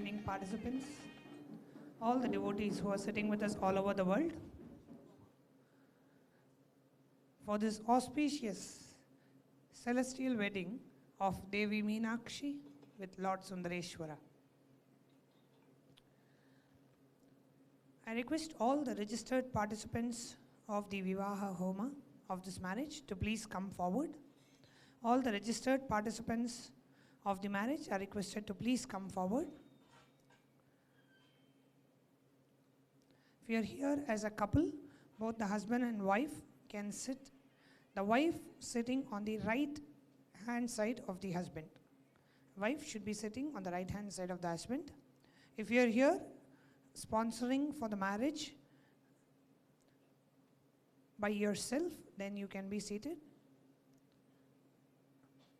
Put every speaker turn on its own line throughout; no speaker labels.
evening participants, all the devotees who are sitting with us all over the world, for this auspicious celestial wedding of Devi Meenakshi with Lord Sundareshwara. I request all the registered participants of the Vivaha Homa of this marriage to please come forward. All the registered participants of the marriage are requested to please come forward. If you are here as a couple, both the husband and wife can sit, the wife sitting on the right hand side of the husband. Wife should be sitting on the right hand side of the husband. If you are here sponsoring for the marriage by yourself, then you can be seated.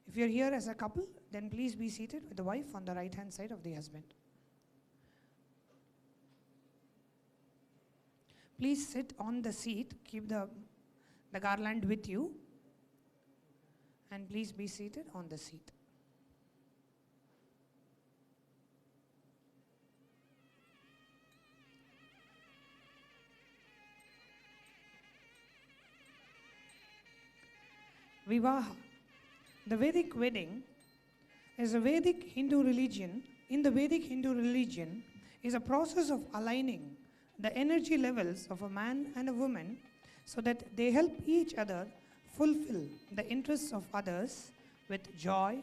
If you're here as a couple, then please be seated with the wife on the right hand side of the husband. Please sit on the seat, keep the garland with you, and please be seated on the seat. Vivaha. The Vedic wedding is a Vedic Hindu religion. In the Vedic Hindu religion is a process of aligning the energy levels of a man and a woman so that they help each other fulfill the interests of others with joy,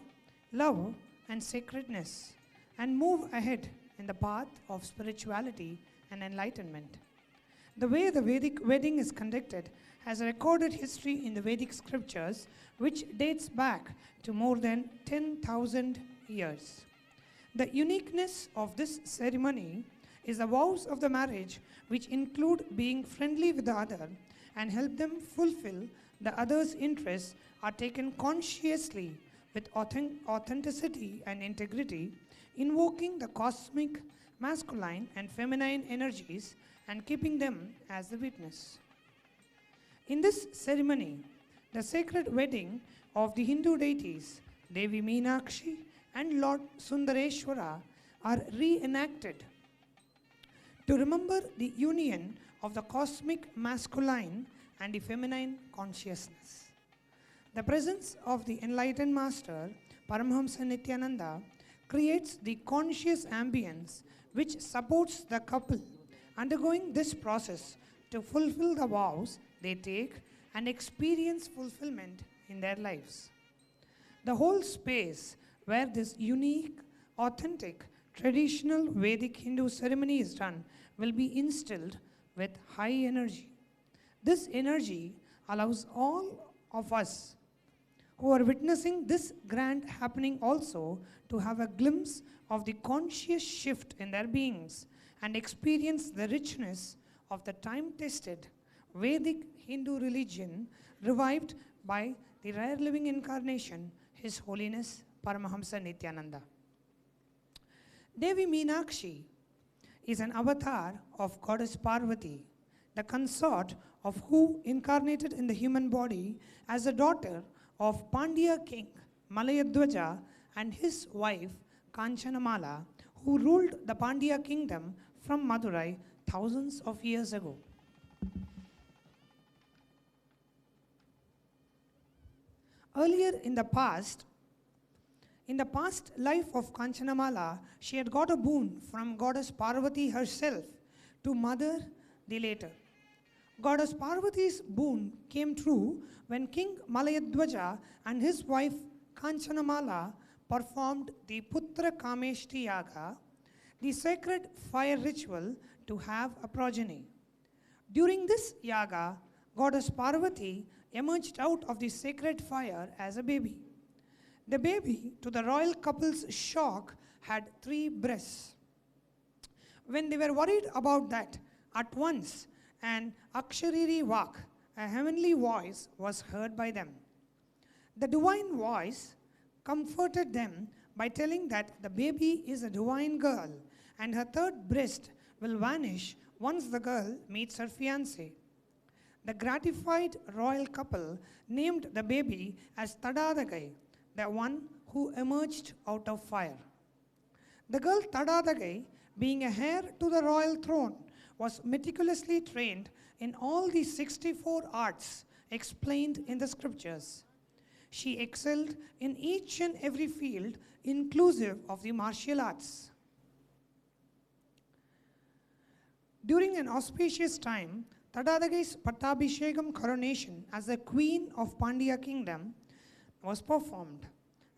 love, and sacredness, and move ahead in the path of spirituality and enlightenment. The way the Vedic wedding is conducted has a recorded history in the Vedic scriptures which dates back to more than 10,000 years. The uniqueness of this ceremony is the vows of the marriage, which include being friendly with the other and help them fulfill the other's interests, are taken consciously with authenticity and integrity, invoking the cosmic masculine and feminine energies and keeping them as the witness. In this ceremony, the sacred wedding of the Hindu deities Devi Meenakshi and Lord Sundareshwara are reenacted to remember the union of the cosmic masculine and the feminine consciousness. The presence of the enlightened master Paramahamsa Nityananda creates the conscious ambience which supports the couple undergoing this process to fulfill the vows they take and experience fulfillment in their lives. The whole space where this unique, authentic, traditional Vedic Hindu ceremony is done will be instilled with high energy. This energy allows all of us who are witnessing this grand happening also to have a glimpse of the conscious shift in their beings and experience the richness of the time-tested Vedic Hindu religion revived by the rare living incarnation, His Holiness Paramahamsa Nityananda. Devi Meenakshi is an avatar of Goddess Parvati, the consort of who incarnated in the human body as a daughter of Pandya king Malayadwaja and his wife Kanchanamala, who ruled the Pandya kingdom from Madurai thousands of years ago. Earlier in the past life of Kanchanamala, she had got a boon from Goddess Parvati herself to mother the later. Goddess Parvati's boon came true when King Malayadwaja and his wife Kanchanamala performed the Putra Kameshti Yaga, the sacred fire ritual to have a progeny. During this yaga, Goddess Parvati emerged out of the sacred fire as a baby. The baby, to the royal couple's shock, had 3 breasts. When they were worried about that, at once an Akshariri Vak, a heavenly voice, was heard by them. The divine voice comforted them by telling that the baby is a divine girl and her 3rd breast will vanish once the girl meets her fiancé. The gratified royal couple named the baby as Tadadagai, the one who emerged out of fire. The girl Tadadagai, being a heir to the royal throne, was meticulously trained in all the 64 arts explained in the scriptures. She excelled in each and every field, inclusive of the martial arts. During an auspicious time, Tadadagai's Pattabhishekam coronation as the queen of Pandya kingdom was performed.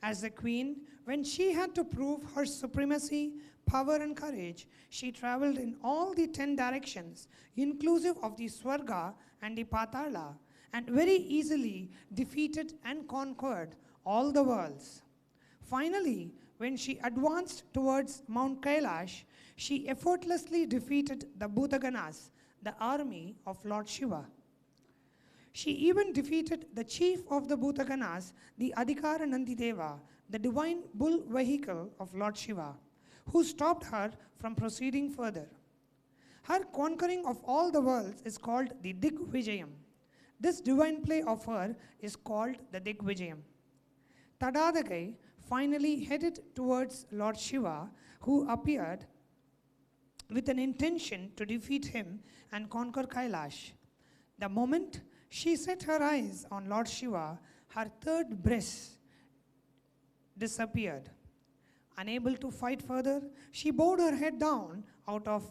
As the queen, when she had to prove her supremacy, power and courage, she traveled in all the 10 directions, inclusive of the Swarga and the Patala, and very easily defeated and conquered all the worlds. Finally, when she advanced towards Mount Kailash, she effortlessly defeated the Bhutaganas, the army of Lord Shiva. She even defeated the chief of the Bhutaganas, the Adhikara Nandideva, the divine bull vehicle of Lord Shiva, who stopped her from proceeding further. Her conquering of all the worlds is called the Digvijayam. This divine play of her is called the Digvijayam. Tadadagai finally headed towards Lord Shiva, who appeared with an intention to defeat him and conquer Kailash. The moment she set her eyes on Lord Shiva, her third breast disappeared. Unable to fight further, she bowed her head down out of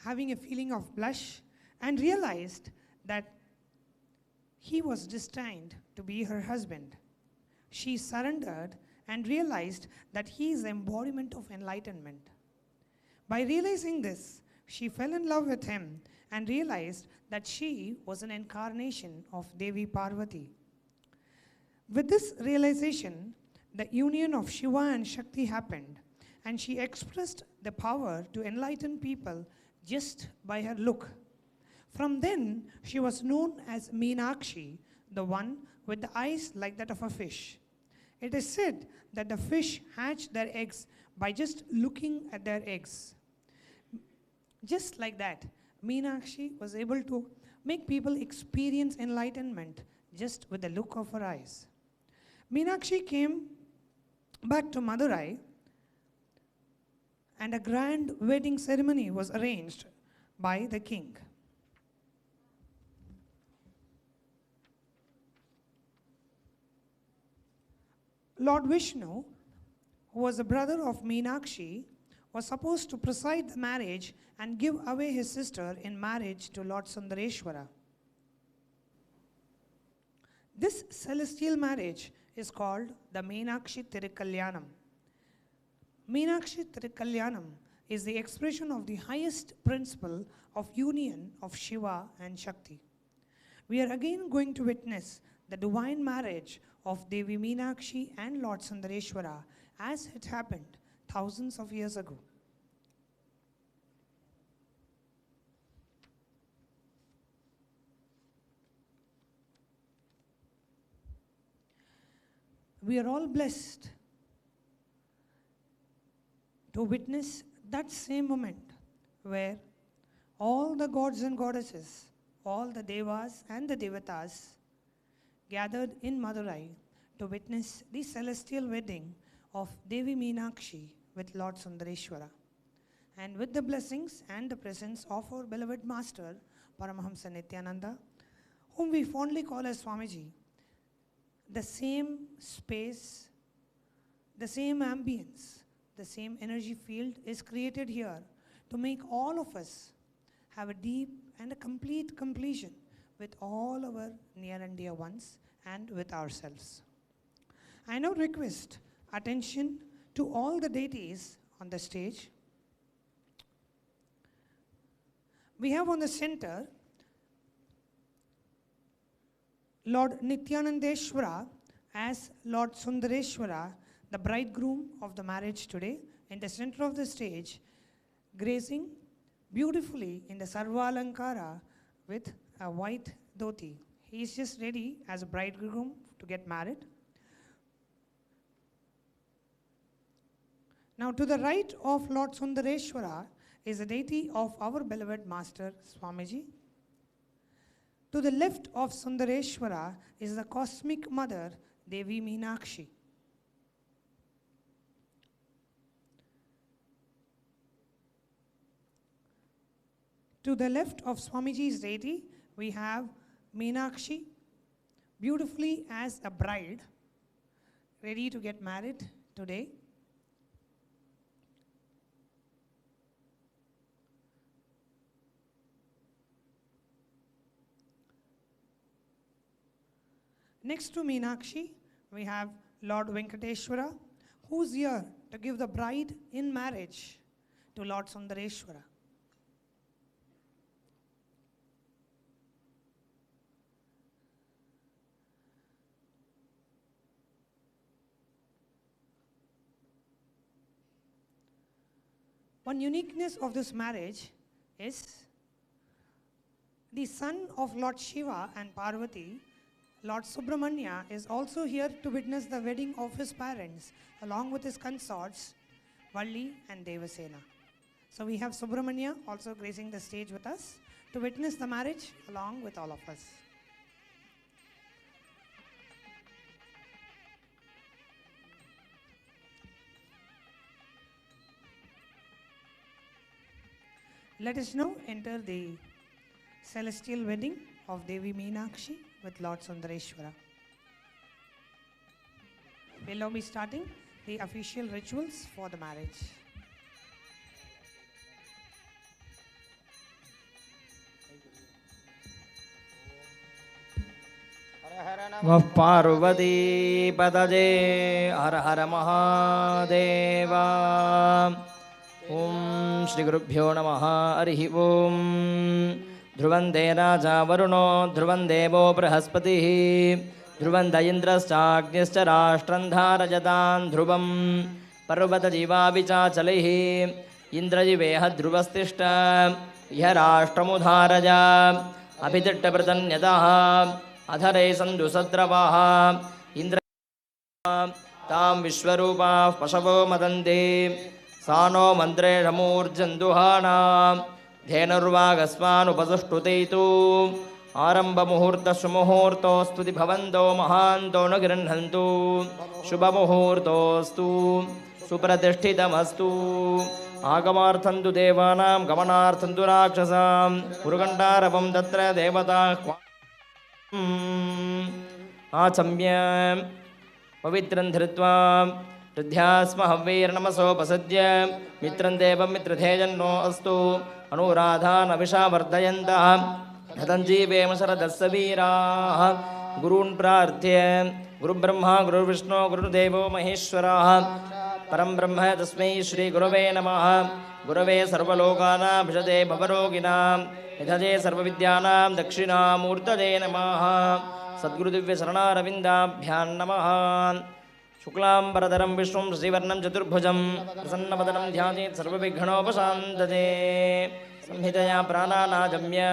having a feeling of blush and realized that he was destined to be her husband. She surrendered and realized that he is the embodiment of enlightenment. By realizing this, she fell in love with him and realized that she was an incarnation of Devi Parvati. With this realization, the union of Shiva and Shakti happened, and she expressed the power to enlighten people just by her look. From then, she was known as Meenakshi, the one with the eyes like that of a fish. It is said that the fish hatch their eggs by just looking at their eggs. Just like that, Meenakshi was able to make people experience enlightenment just with the look of her eyes. Meenakshi came back to Madurai, and a grand wedding ceremony was arranged by the king. Lord Vishnu, who was the brother of Meenakshi, was supposed to preside the marriage and give away his sister in marriage to Lord Sundareshwara. This celestial marriage is called the Meenakshi Tirukalyanam. Meenakshi Tirukalyanam is the expression of the highest principle of union of Shiva and Shakti. We are again going to witness the divine marriage of Devi Meenakshi and Lord Sundareshwara as it happened thousands of years ago. We are all blessed to witness that same moment where all the gods and goddesses, all the devas and the devatas gathered in Madurai to witness the celestial wedding of Devi Meenakshi with Lord Sundareshwara. And with the blessings and the presence of our beloved Master, Paramahamsa Nityananda, whom we fondly call as Swamiji, the same space, the same ambience, the same energy field is created here to make all of us have a deep and a complete completion with all our near and dear ones and with ourselves. I now request attention to all the deities on the stage. We have on the center Lord Nityanandeshwara as Lord Sundareshwara, the bridegroom of the marriage today, in the center of the stage, grazing beautifully in the Sarvalankara with a white dhoti. He is just ready as a bridegroom to get married. Now, to the right of Lord Sundareshwara is a deity of our beloved Master Swamiji. To the left of Sundareshwara is the cosmic mother, Devi Meenakshi. To the left of Swamiji's deity, we have Meenakshi, beautifully as a bride, ready to get married today. Next to Meenakshi, we have Lord Venkateshwara, who's here to give the bride in marriage to Lord Sundareshwara. One uniqueness of this marriage is the son of Lord Shiva and Parvati, Lord Subramanya, is also here to witness the wedding of his parents along with his consorts, Valli and Devasena. So we have Subramanya also gracing the stage with us to witness the marriage along with all of us. Let us now enter the celestial wedding of Devi Meenakshi with Lord Sundareshwara. We'll now be starting the official rituals for the marriage.
Parvati Padaje Har Har Mahadeva. Om Shri Gurubhyo Namaha Arihi Om. Dhruvande Raja Varuno Dhruvan Devo Brahaspatihi Dhruvanda Indraschagnishcha Rashtrandharajadan Dhruvam Parvata Jiva Vichachalihi Indrajiveha Dhruvastishta Iha Rashtramudharaja Abhiditta Pratanyadaha Adhare Sandhu Sadravaha Indra Tam Vishwarupa Pashavo Madande Sano Mandre Ramurjanduhana Dhenurvagasmanupasustuteitu Aramba Muhurta Sumuhurtostu Bhavando Mahanto Nagranhantu Shubha Muhurtostu Supratishthitamastu Agamarthantu Devanam Gamanarthantu Rakshasam Urugandaravam Tatra Devata Achamya Pavitran Dhritva Ridhyasmahavir Namasopasadya Mitran Devam Mitrathejanno Astu Anuradhan Avisha Vardayanta Dhatanjeevema Sharadasaviraha Gurun Prarthya Guru Brahma Guru Vishnu Guru Devo Maheshwaraha Param Brahma Tasmai Shri Gurave Namaha Gurave Sarvalokana Bhishade Bhavarogina Nidhaje Sarvavidyanam Dakshina Murtaje Namaha Sadguru Divya Sarana Ravindabhyan Namaha Shuklam Paradaram Vishwam Srivarnam Chaturbhujam Prasannapadanam Dhyajit Sarvabhighanopasantate Samhitaya Pranana Jamya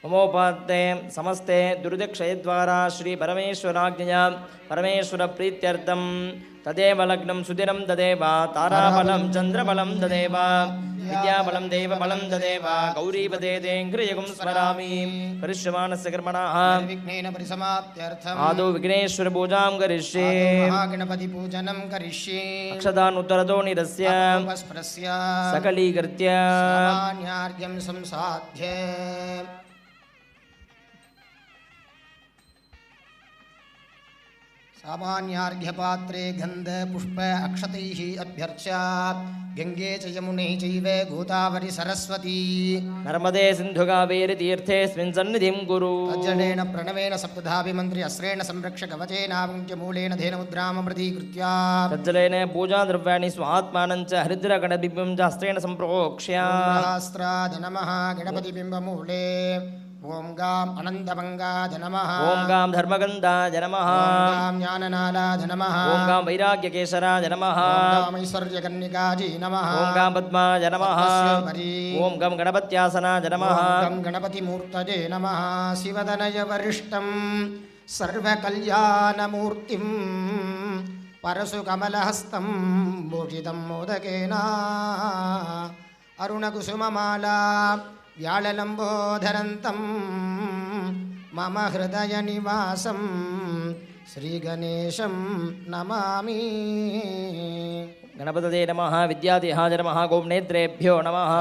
Mamopate Samaste Durudakshayadvara Shri Parameshwarajnaya Parameshwara Prityartham Tadeva Lagnam Sudiram Tadeva Tarabalam Chandrabalam Tadeva Vidyabalam Deva Balam Tadeva Gauri Pade Dengriyagum Swarami Parishamanasya Karmanaha
Vignena Parisamatyartham
Adu Vigneshwara Pujam Karishe
Mahaganapati Pujanam Karishe
Akshadan Uttarado Nirasya
Vasprasya
Sakali Gartya
Samanyargyam Samsadhya सामान्यार्घ्यपात्रे गंध पुष्प अक्षतैः अभ्यर्च्य गंगे च यमुने चैव गोदावरी सरस्वती
नर्मदे सिंधु कावेरी तीर्थेऽस्मिन् सन्निधिं कुरु
तज्जलेन प्रणवेन सप्तधाभिमन्त्रि अस्रेण संरक्ष कवचेनावुञ्च मूलेन धेनुमुद्राम प्रतीकृत्य
तज्जलेन पूजा द्रव्याणि स्वात्मानं च हरिद्रगणबिम्बं च हस्तेन सम्प्रोक्ष्य
सहस्राद नमः गणपतिबिम्बमूले ओम गाम अनंतमंगाय नमः
ओम गाम धर्मगंधाय नमः
ओम गाम ज्ञाननालाय नमः
ओम गाम वैराग्यकेशराय नमः
ओम गाम ऐश्वर्यकन्निकायै नमः
ओम गाम पद्माय नमः ओम गाम गणपत्यासनाय नमः
ओम गाम गणपतिमूर्तये नमः शिवदनय वरिष्ठं सर्वकल्याणमूर्तिं परशुकमलहस्तं भूषितं मोदकेन अरुणकुसुममाला व्याळलम्बोधरन्तं मम हृदयनिवासं श्रीगणेशं नमामि।
गणपतये नमः। विद्यातिहाय नमः। गोमनेत्रेभ्यो नमः।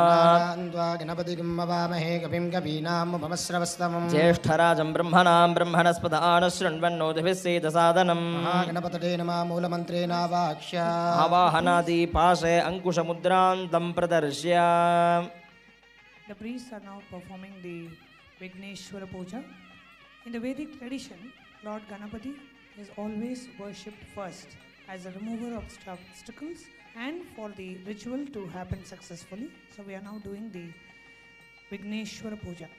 गणपतिं मवामहे कविं कवीनामुपमश्रवस्तमम्।
ज्येष्ठराजं ब्रह्मणां ब्रह्मणस्पत आनशृण्वन्नोतिभिः सेदसादनम्।
महागणपतये नमः। मूलमन्त्रेणावाक्ष्य
आवाहनादिपाशे अङ्कुशमुद्रान्तं प्रदर्श्य।
The priests are now performing the Vigneshwara Puja. In the Vedic tradition, Lord Ganapati is always worshipped first as a remover of obstacles and for the ritual to happen successfully. So we are now doing the Vigneshwara Puja.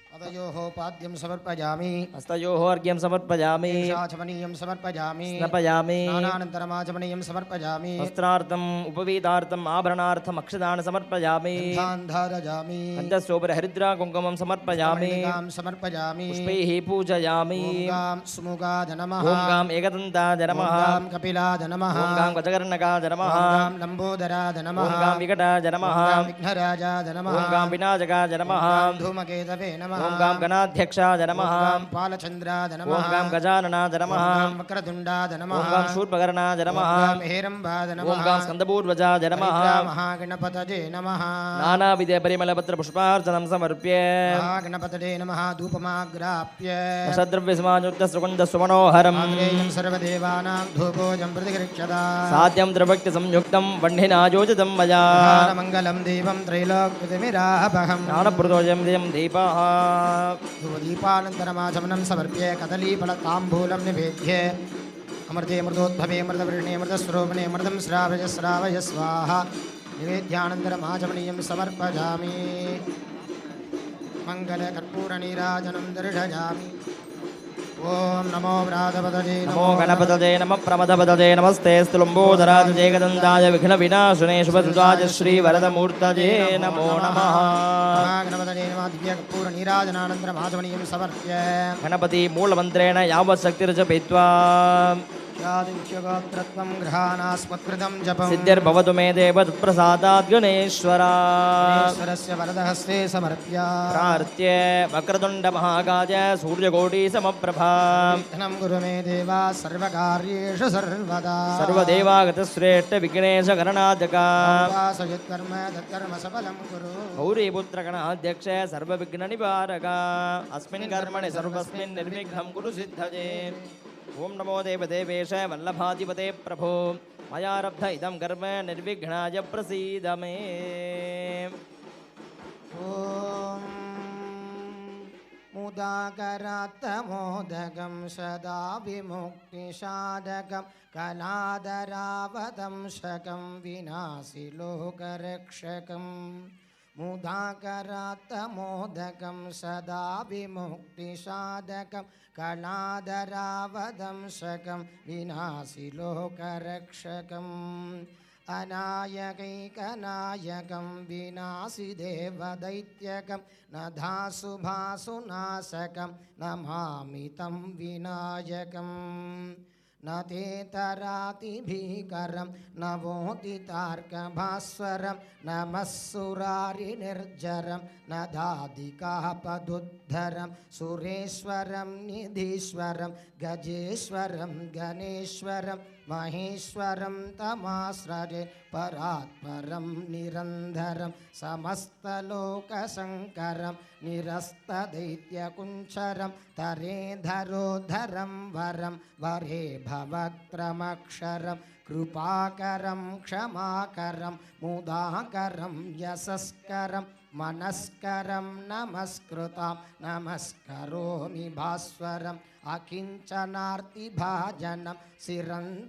अतयोः पाद्यं समर्पयामि।
हस्तयोः अर्घ्यं समर्पयामि।
आचमनीयं समर्पयामि।
स्नपयामि।
स्नानानन्तरमाचमनीयं समर्पयामि।
वस्त्रार्थम् उपवीतार्थम् आभरणार्थम् अक्षतान् समर्पयामि।
गन्धान् धारयामि।
कण्ठस्योपरि हरिद्रा कुङ्कुमं समर्पयामि।
कमलिकां समर्पयामि।
पुष्पैः पूजयामि।
ॐ गां सुमुखाय नमः।
ॐ गां एकदन्ताय नमः।
ॐ गां कपिलाय नमः।
ॐ गां गजकर्णकाय नमः।
ॐ गां लम्बोदराय नमः।
ॐ गां विकटाय नमः।
ॐ गां विघ्नराजाय नमः।
ॐ गां विनायकाय नमः।
ॐ गां धूमकेतवे नमः।
ॐ गां गणाध्यक्षाय नमः।
ॐ गां बालचन्द्राय नमः।
ॐ गां गजाननाय नमः।
ॐ गां वक्रतुण्डाय नमः।
ॐ गां शूर्पकर्णाय नमः।
ॐ गां हेरम्बाय नमः।
ॐ गां स्कन्दपूर्वजाय नमः।
महागणपतये नमः।
नानाविध परिमलपत्रपुष्पार्चनं समर्प्य
महागणपतये नमः। धूपमाग्राप्य
दशद्रव्यसमायुक्तसुगन्धसुमनोहरम्
आग्नेयं सर्वदेवानां धूपोऽयं प्रतिगृह्यता।
साध्यं द्रभक्तिसंयुक्तं वह्निनायोजितं मया
मङ्गलं देवं त्रैलोक्यतिमिरापहम्।
ज्ञानप्रदोषं दियं दीपः
धूपदीपानन्तरमाचमनं समर्प्य कदलीफलताम्बूलं निवेद्य अमृते मृतोद्भवे मृतवृणे मृतस्रोमणे मृतं श्रावय श्रावय स्वाहा निवेद्यानन्तरमाचमनीयं समर्पयामि। मङ्गलकर्पूरनीराजनं दर्शयामि। ॐ नमो व्रातपतये
नमो गणपतये नमः प्रमदपतये नमस्ते स्तुलम्बोदराज जयगदन्ताय विघ्नविनाशने शुभसुताय श्रीवरदमूर्तये नमो नमः।
गणपतये नमः। दिव्यकर्पूरनीराजनानन्तरमाचमनीयं समर्प्य
गणपति मूलमन्त्रेण यावत् शक्तिर्जपित्वा
गोत्रत्वं गृहाणास्मत्कृतं जपं
सिद्धिर्भवतु मे देव तत्प्रसादात् गणेश्वरा
ईश्वरस्य वरदहस्ते समर्प्य
प्रार्थ्य वक्रतुण्डमहाकाय सूर्यकोटिसमप्रभा
धनं गुरु मे देवा सर्वकार्येषु सर्वदा
सर्वदेवागतश्रेष्ठ विघ्नेश गणनाथका
वासयुत्कर्म तत्कर्म सफलं कुरु
गौरीपुत्रगणाध्यक्ष सर्वविघ्ननिवारक अस्मिन् कर्मणि सर्वस्मिन् निर्विघ्नं कुरु सिद्धये। ओम नमो देवदेवेश वल्लभाधिपते प्रभो मयारब्ध इदं कर्म निर्विघ्नाय प्रसीद मे।
ॐ मुदाकरात्तमोदकं सदा विमुक्तिसाधकं कलादरावदंशकं विनाशि लोकरक्षकम् मुदाकरात्तमोदकं सदा विमुक्तिसाधकं कलादरावदंशकं विनाशि लोकरक्षकम् अनायकैकनायकं विनाशि देवदैत्यकं नधासुभासुनाशकं नमामि तं विनायकम् न ते तरातिभीकरं नवोदितार्कभास्वरं नमस्सुरारिनिर्जरं न दादिकापदुद्धरं सुरेश्वरं निधीश्वरं गजेश्वरं गणेश्वरं महेश्वरं तमाश्रये परात्परं निरन्धरं समस्तलोकशङ्करं निरस्तदैत्यकुञ्चरं तरेधरोधरं वरं वरे भवक्रमक्षरं कृपाकरं क्षमाकरं मुदाकरं यशस्करं मनस्करं नमस्कृतां नमस्करोमि भास्वरम् अकिञ्चनार्तिभाजनं सिरन्तनोतिभाजनं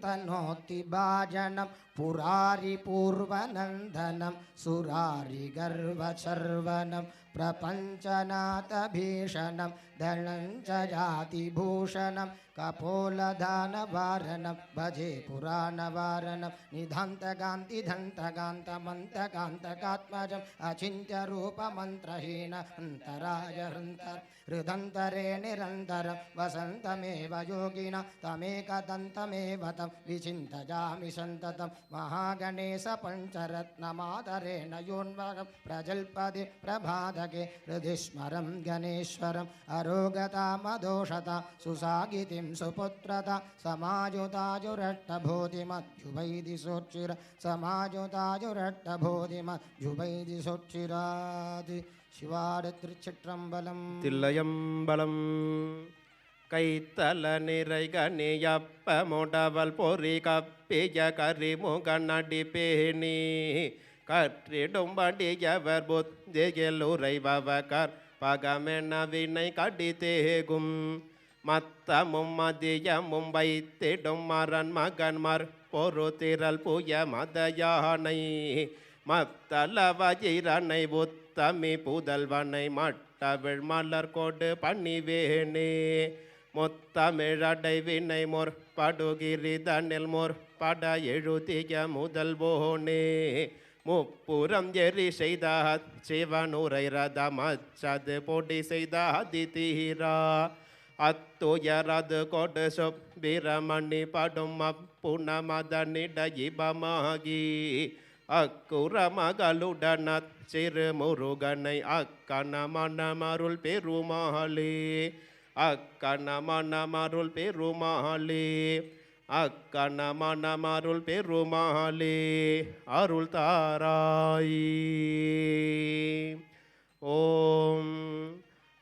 पुरारिपूर्वनन्दनं सुरारिगर्वचर्वनं प्रपञ्चनाथभीषणं धनञ्जयातिभूषणं कपोलदानवारणं भजे पुराणवारणं निधन्तकान्तिधन्तकान्तमन्तकान्तकात्मजम् अचिन्त्यरूपमन्त्रहीन हन्तराय हृन्तर् हृदन्तरे निरन्तरं वस वसन्तमेव योगिना तमेकदन्तमेव तं विचिन्तयामि सन्ततं महागणेशपञ्चरत्नमादरेण योन्वगं प्रजल्पदे प्रभातके हृदि स्मरं गणेश्वरम् अरोगतामदोषता सुसागितिं सुपुत्रता समायुतायुरट्टभूतिमध्युवैदिशोच्चिर समायुतायुरट्टभूतिमध्युवैदिशोच्चिरादि சிவாரத்திருச்சிற்றம்பலம்
தில்லையம்பலம் கைத்தல நிறை கனியப்ப முடவல் பொறி கப்பிய கரிமுகநடி பேணி கற்றிடும்படியவர் புத்தியில் உரைபவகர் பகமென வினை கடிதேகும் மத்தமும் மதியமும் வைத்திடும் மரன் மகன்மர் பொறுதிரல் புய மத யானை மத்தளவயிரனை உத்தமி புதல்வனை மட்டவிழ் மலர் கொடு பணிவேனே முத்தமிழடை வினை முற்படுகிரிதனில் முற்பட எழுதிய முதல்வோனே முப்புறம் எரி செய்த சிவனுரை ரதமச்சது பொடி செய்த அதிதீரா அத்துயரது கொடு சுப்பிரமணி படும் அப்புனமதனிட இபமாகி அக்குற மகளுடன சிறு முருகனை அக்கண மனமருள் பெருமாளே அக்கண மனமருள் பெருமாளே அக்கண மனமருள் பெருமாளே அருள் தாராய் ஓம்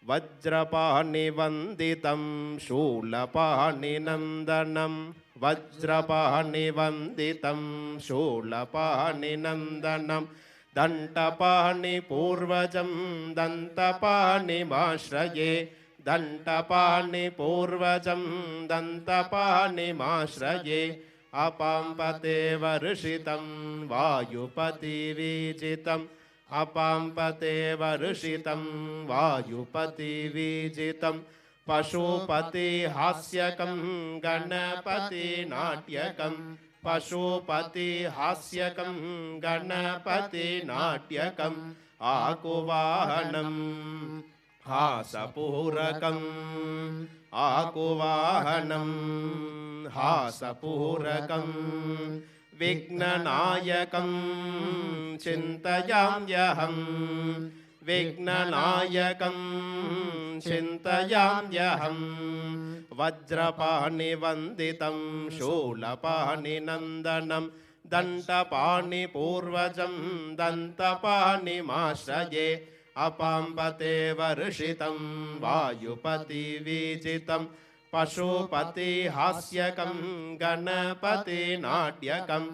வஜ்ரபாணி வந்திதம் சூலபாணி நந்தனம் வஜ்ரபாணி வந்திதம் சூலபாணி நந்தனம் தண்டபாணி பூர்வஜம் தந்தபாணி மாஸ்ரயே தண்டபாணி பூர்வஜம் தந்தபாணி மாஸ்ரயே அபாம்பதே வருஷிதம் வாயுபதி வீஜிதம் அபாம்பதே வருஷிதம் வாயுபதி வீஜிதம் பசுபதி ஹாஸ்யகம் கணபதி நாட்யகம் பசுபதி ஹாஸ்யகம் கணபதி நாட்யகம் ஆகுவாஹனம் ஹாசபூரகம் ஆகுவாஹனம் ஹாசபூரகம் விக்னநாயகம் சிந்தயாம்யஹம் விக்னநாயகம் சிந்தயாம்யஹம் வஜ்ரபாணி வந்திதம் சூலபாணி நந்தனம் தண்டபாணி பூர்வஜம் தந்தபாணி மாஸ்ரயே அபாம்பதே வருஷிதம் வாயுபதி வீஜிதம் பசுபதி ஹாஸ்யகம் கணபதி நாட்யகம்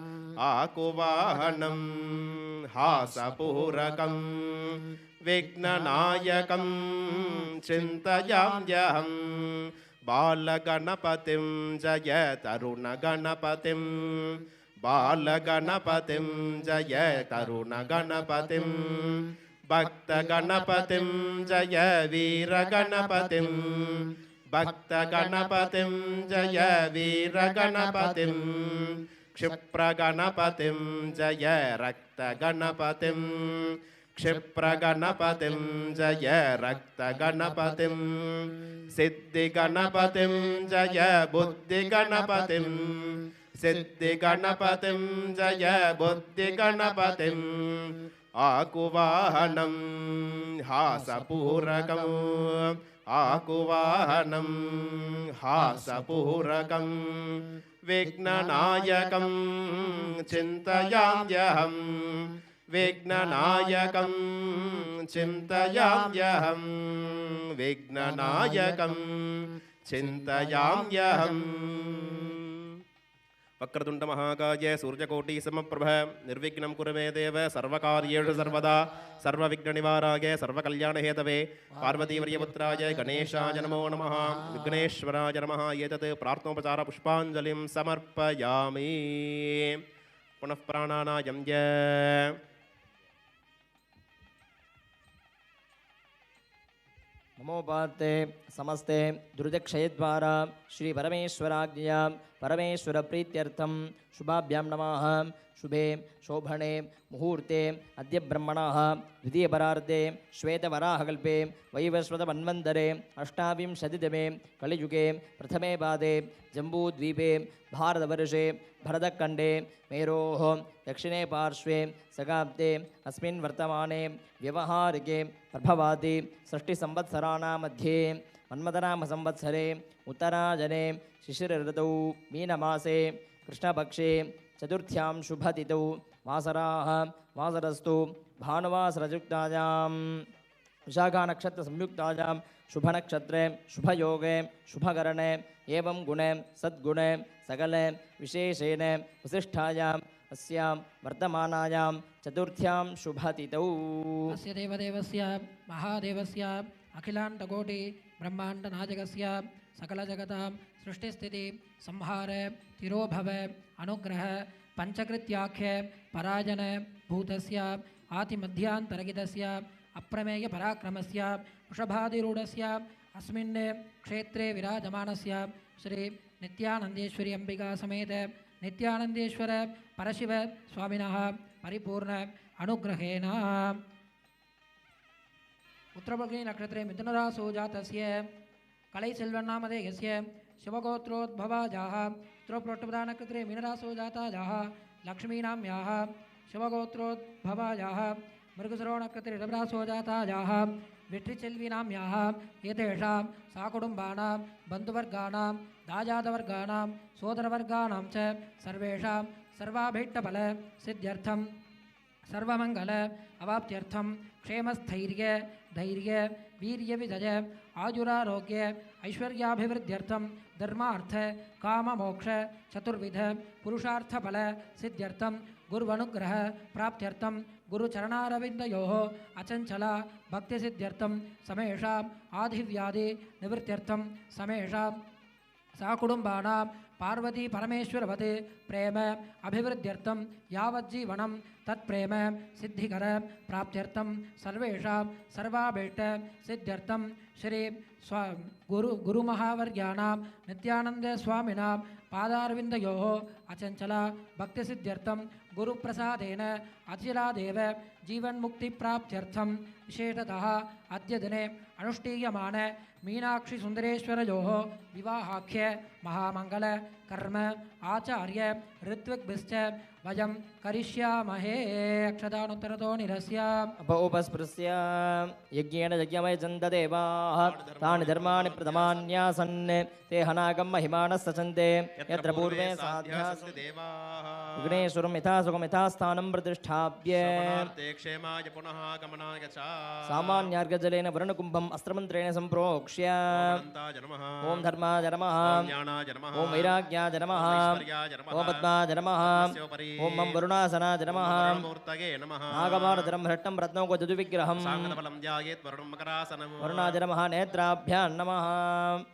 ஆகுவாஹனம் ஹாசபூரகம் விக்னநாயகம் சிந்தயாம்யஹம் பாலகணபதிம் ஜய தருணகணபதிம் பாலகணபதிம் ஜய தருணகணபதிம் பக்தகணபதிம் ஜய வீரகணபதிம் பக்தகணபதிம் ஜய வீரகணபதிம் क्षिप्रगणपतिं जय रक्तगणपतिं क्षिप्रगणपतिं जय रक्तगणपतिं सिद्धिगणपतिं जय बुद्धिगणपतिं सिद्धिगणपतिं जय बुद्धिगणपतिं आकुवाहनं हासपूरकम् आकुवाहनं हासपूरकं विघ्ननायकं चिन्तयाम्यहं विघ्ननायकं चिन्तयाम्यहं विघ्ननायकं चिन्तयाम्यहम् वक्रतुण्ड महाकाय सूर्यकोटि समप्रभ निर्विघ्नं कुरु मे देव सर्वकार्येषु सर्वदा सर्वविघ्ननिवाराय सर्वकल्याणहेतवे पार्वतीवर्यपुत्राय गणेशाय नमो नमः विघ्नेश्वराय नमः एतत् प्रार्थनोपचारपुष्पाञ्जलिं समर्पयामि पुनः प्राणानायम्य
नमोपाते समस्ते दुर्दक्षयद्वारा श्री परमेश्वराज्ञया परमेश्वरप्रीत्यर्थं शुभाभ्यां नमः। शुभे शोभणे मुहूर्ते अद्य ब्रह्मणः द्वितीयपरार्धे श्वेतवराहकल्पे वैवस्वतमन्वन्तरे अष्टाविंशतितमे कलियुगे प्रथमे पादे जम्बूद्वीपे भारतवर्षे भरतखण्डे मेरोः दक्षिणे पार्श्वे सगाब्दे अस्मिन् वर्तमाने व्यवहारिके प्रभवाति षष्टिसंवत्सराणां मध्ये मन्मथनामसंवत्सरे उत्तरायणे शिशिरऋतौ मीनमासे कृष्णपक्षे चतुर्थ्यां शुभतिथौ वासराः वासरस्तु भानुवासरयुक्तायां विशाखानक्षत्रसंयुक्तायां शुभनक्षत्रे शुभयोगे शुभकरणे एवं गुणे सद्गुणे सकले विशेषेण विशिष्टायाम् अस्यां वर्तमानायां चतुर्थ्यां शुभतिथौ
अस्य देवदेवस्य महादेवस्य अखिलाण्डकोटि ब्रह्माण्डनायकस्य सकलजगतां सृष्टिस्थिति संहार तिरोभव अनुग्रह पंचकृत्याख्य पराजन भूतस्य आतिमध्यान्तरगितस्य अप्रमेय पराक्रमस्य वृषभादिरूढस्य अस्मिन् क्षेत्रे विराजमानस्य श्री नित्यानन्देश्वरी अंबिका समेत नित्यानन्देश्वर परशिव स्वामिनः परिपूर्ण अनुग्रहेण उत्तरबल्गनी नक्षत्रे मिथुनरासौ जातस्य कलैसेल्वन्नामधेयस्य शिवगोत्रोद्भवाजाः उत्तरप्रोट्टप्रधानक्षत्रे मीनरासौ जाताजाः लक्ष्मीनाम्याः शिवगोत्रोद्भवाजाः मृगसरोनक्षत्रे ऋभरासौ जाताजाः विट्रिचेल्वीनाम्याः एतेषां साकुटुम्बानां बन्धुवर्गाणां दाजातवर्गाणां सोदरवर्गाणां च सर्वेषां सर्वाभीष्टफल सिद्ध्यर्थं सर्वमंगल अवाप्त्यर्थं क्षेमस्थैर्य धैर्य वीर्य विजय आजुरारोग्य ऐश्वर्याभिवृद्ध्यर्थं धर्मार्थ काम मोक्ष चतुर्विध पुरुषार्थफल सिद्ध्यर्थं गुरुवनुग्रह प्राप्त्यर्थं गुरुचरणारविन्दयोः अचञ्चला भक्तिसिद्ध्यर्थं समेषाम् आधिव्याधि निवृत्त्यर्थं समेषां साकुटुम्बानां पार्वती परमेश्वरवत् प्रेम अभिवृद्ध्यर्थं यावज्जीवनं तत्प्रेम सिद्धिकर प्राप्त्यर्थं सर्वेषां सर्वाभीष्ट सिद्ध्यर्थं श्री गुरुमहावर्याणां नित्यानंद स्वामिनां पादारविन्दयोः अचञ्चला भक्तिसिद्ध्यर्थं गुरुप्रसादेन अचिरादेव जीवन्मुक्तिप्राप्त्यर्थं विशेषतः अद्य दिने अनुष्ठीयमान मीनाक्षी सुंदरेश्वरयोः विवाहाख्य महामंगल कर्म आचार्य ऋत्विग्भिश्च वयं करिष्यामहे। अक्षतानुत्तरतो निरस्य
उपस्पृश्य यज्ञेन यज्ञमयजन्त देवाः तानि धर्माणि प्रथमान्यासन् ते हनागं महिमानः सचन्ते यत्र पूर्वे साध्यासन् विघ्नेश्वरं यथा सुखं यथा स्थानं प्रतिष्ठाप्य
क्षेमाय पुनः गमनाय च
सामान्यार्घजलेन वर्णकुम्भम् अस्त्रमन्त्रेण सम्प्रोक्ष्य ओम धर्माय नमः ओम वैराग्याय नमः ओम पद्माय नमः ओम मम वरुणासनाय नमः नागमार्धरं हृष्टं रत्नौकजदुविग्रहं वरुणाय नमः नेत्राभ्यां नमः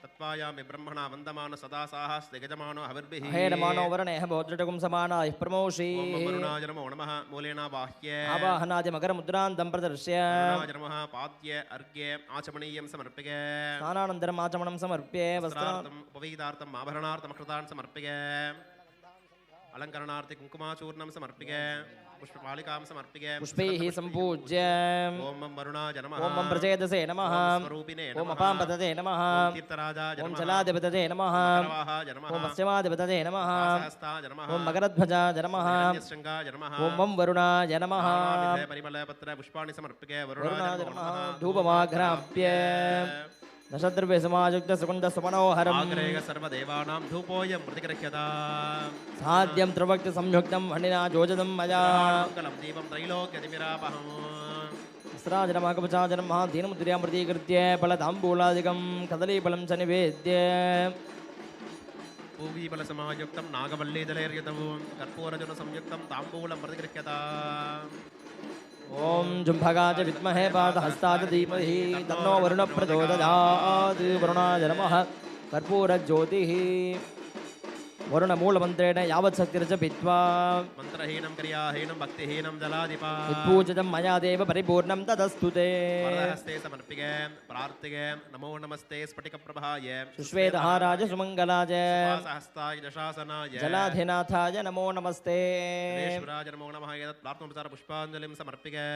तत्त्वायामि ब्रह्मणा वन्दमान सदा साहस्ते गजमानो हविर्भिः
हेडमानो वरणेह भोजटकुं समानाय प्रमोषि
वरुणाय नमः मूलेना बाह्ये
आवाहनादि मकरमुद्रान्तं प्रदर्श्य
वरुणाय नमः पाद्य अर्घ्य आचमनीयं समर्प्य
स्नानानन्तरम् आचमनं समर्प्य
वस्त्रार्थम् उपवीतार्थम् आभरणार्थम् अक्षतान् समर्प्य अलङ्करणार्थे कुङ्कुमाचूर्णं समर्प्य पुष्पमालिकां समर्प्य
पुष्पैः सम्पूज्य
ओम मम वरुणाय नमः
ओम मम प्रचेतसे नमः
स्वरूपिणे
ओम अपाम्पतते नमः
तीर्थराजाय
ओम
नमः
चलाधिपतये नमः
मकरवाहाय नमः
ओम मत्स्यमाधिपतये नमः
सहस्ताय नमः
ओम मकरध्वजाय नमः
हिरण्यशृङ्गाय नमः
ओम मम वरुणाय नमः
नानाविध परिमलपत्र पुष्पाणि समर्प्य
वरुणाय नमः धूपमाघ्राप्य दशद्रव्यसमायुक्त सुगन्धसुमनोहरम्
आग्रेय सर्वदेवानां धूपोऽयं प्रतिगृह्यता
साध्यं त्रिवक्ति संयुक्तं हणिना योजनं मया
मङ्गलं दीपं त्रैलोक्यतिमिरापहम्
वस्त्राजनमः कवचाजनमः दीनमुद्र्यां प्रतीकृत्य फलताम्बूलादिकं कदलीफलं च निवेद्य
पूगीफलसमायुक्तं नागवल्लीदलैर्युतं कर्पूरजनसंयुक्तं ताम्बूलं प्रतिगृह्यता
ओम जुम्भगाच विद्महे पादहस्ताच धीमहि तन्नो वरुणः प्रचोदयात् वरुणाय नमः कर्पूरज्योतिः वरुणमूलमन्त्रेण यावत् शक्तिर्जपित्वा
मन्त्रहीनं क्रियाहीनं भक्तिहीनं जलाधिपा
यत्पूजितं मया देव परिपूर्णं तदस्तु ते
वरदहस्ते समर्पिके प्रार्थिके नमो नमस्ते स्फटिकप्रभाय
सुश्वेतहाराज सुमङ्गलाय
सहस्ताय दशासनाय
जलाधिनाथाय नमो नमस्ते
गणेश्वराय नमो नमः एतत् प्रार्थनोपचार पुष्पाञ्जलिं समर्पिके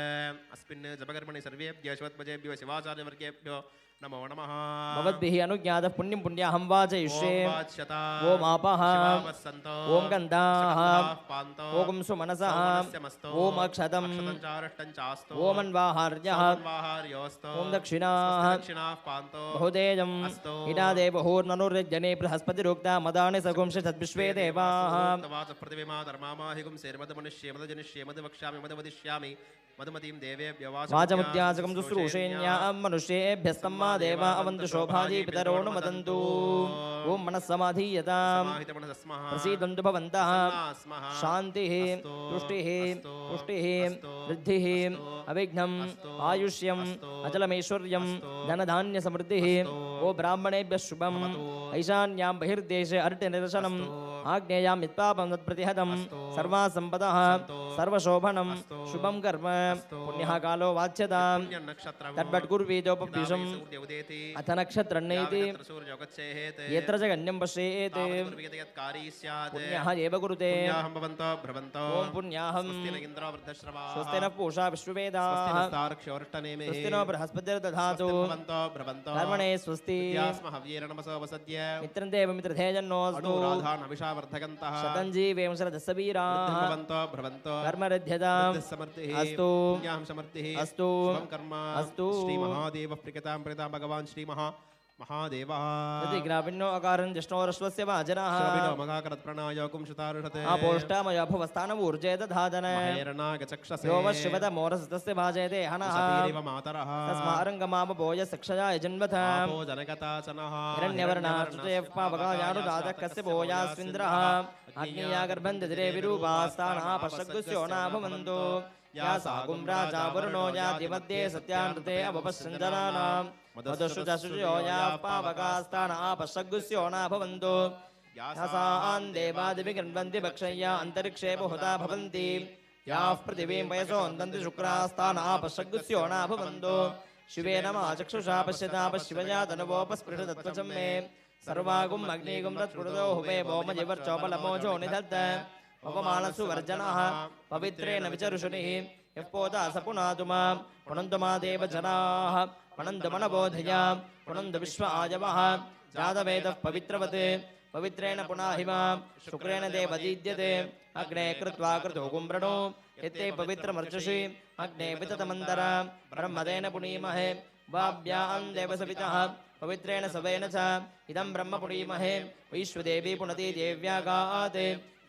अस्मिन् जपकर्मणि सर्वेभ्यः शिवत्वजेभ्यो शिवाचार्यवर्गेभ्यो नमो नमः
भवद्भिः अनुज्ञातः पुण्यं पुण्याहं वाचयिष्ये
ॐ वाच्यता
ॐ आपः
शिवावस्सन्तो
ॐ गन्धाः
पान्तो
ॐ सुमनसः
सौमनस्यमस्तो
ॐ अक्षतम्
चारष्टञ्चास्तो
ॐ अन्वाहार्यः
वाहार्योस्तो
ॐ दक्षिणाः
दक्षिणाः पान्तो
बहुतेजम्
अस्तु।
इडादे बहूर्ननुर्यजने बृहस्पतिरुक्ता मदानि सगुंसि तद्विश्वे देवाः
वाच प्रतिमा धर्मामाहिगुं सेर्मदमनुष्ये मदजनिष्ये मदवक्ष्यामि मदवदिष्यामि मधुमतीं देवेभ्यो
वाचमुद्यासकं शुश्रूषेण्यां मनुष्येभ्यस्तं मा देवा अवन्तु शोभाजी पितरो नु मदन्तु ॐ मनस्समाधीयताम् प्रसीदन्तु भवन्तः शान्तिः तुष्टिः पुष्टिः वृद्धिः अविघ्नम् आयुष्यम् अचलमैश्वर्यं धनधान्यसमृद्धिः ओ ब्राह्मणेभ्यः शुभम् ऐशान्यां बहिर्देशे अर्टिनिरसनम् आग्नेयां यत्पापं तत्प्रतिहतं सर्वा सम्पदः सर्वशोभनं शुभं कर्म पुण्यः कालो वाच्यतां तद्वट्कुर्वीजोपविशम् अथ नक्षत्रन्नैति यत्र च गण्यं पश्येत् पुण्यः एव कुरुते ॐ पुण्याहं स्वस्ति नः पूषा विश्ववेदाः स्वस्ति नो बृहस्पतिर्दधातु कर्मणे स्वस्ति मित्रं देव मित्रधेजन्नोऽस्तु शतं जीवेम शरदस्य वीराः कर्मरध्यताम् अस्तु अस्तु अस्तु
श्रीमहादेवः प्रियतां प्रियतां भगवान् श्रीमहादेवः
ग्राविण्यो अकारं ज्येष्ठोरश्वस्य वाजनाः
मगाकरत्प्रणायोकुं शुतारुषते
आपोष्टामयो भुवस्थानमूर्जे दधादन
हैरनागचक्षसे
योमशिवतमोरसतस्य भाजयते हनः
सतीरिव मातरः
तस्मारङ्गमामपोय सक्षयाय जन्मथा
आपो जनकताचनः
हिरण्यवर्णाश्चयः पावकायानुदातः कस्य भोयास्विन्द्रः अग्निया गर्भं दधिरे विरूपास्तानः पश्यग्गुस्यो नाभवन्तो या सागुं राजा वरुणो यातिमध्ये सत्यानृते अवपश्चन्दनानां मधुशुचशुचयो याः पावकास्तानः पश्यग्गुस्यो नाभवन्तो यासान् देवादिभिगृह्णन्ति भक्षय्या अन्तरिक्षे बहुधा भवन्ति याः पृथिवीं वयसो हन्तन्ति शुक्रास्तानः पश्यग्गुस्यो नाभवन्तो शिवे नमः चक्षुषा पश्यतापशिवया तनुवोपस्पृशतत्वचं मे सर्वागुम् अग्निगुं तत्पुरुतो हुवे भौमजिवर्चोपलमोजो निधत्त अपमानसु वर्जनः पवित्रेण विचरुषुनिः यः पोता स पुनातु मां पुनन्तु मा देव जनाः पुनन्तु मनबोधया पुनन्तु विश्व आयवः जातवेदः पवित्रवत् पवित्रेण पुनाहि मां शुक्रेण देवदीद्यते अग्ने कृत्वा कृतो कुम्भ्रणो यत्ते पवित्रमर्चषि अग्ने विततमन्तरा ब्रह्मदेन पुनीमहे वाभ्यां देवसवितः पवित्रेण सवेन च इदं ब्रह्म पुनीमहे वैश्वदेवी पुनति देव्यागात्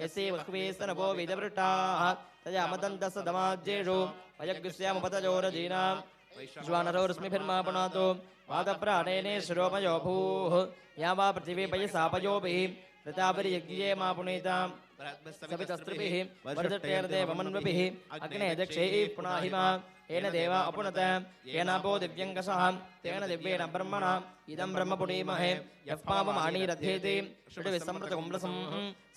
यस्य वह्वेस्तनवो विदवृष्टाः तया मतन्तस्सदमाज्येषु वयग्स्यामुपतजोरजीनां श्वानरोरस्मिभिर्मा पुनातु वादप्राणेने शिरोमयो भूः या वा पृथिवी पयसापयोभिः ऋताभिर्यज्ञे मा पुनीताम् सवितस्त्रिभिः वर्धट्टेर्देवमन्वभिः अग्ने दक्षैः पुनाहि मा येन देवा अपुनत येनापो दिव्यङ्कषः तेन दिव्येन ब्रह्मणा इदं ब्रह्म पुनीमहे यः पापमाणीरध्येति षड्विसम्प्रतकुम्भसं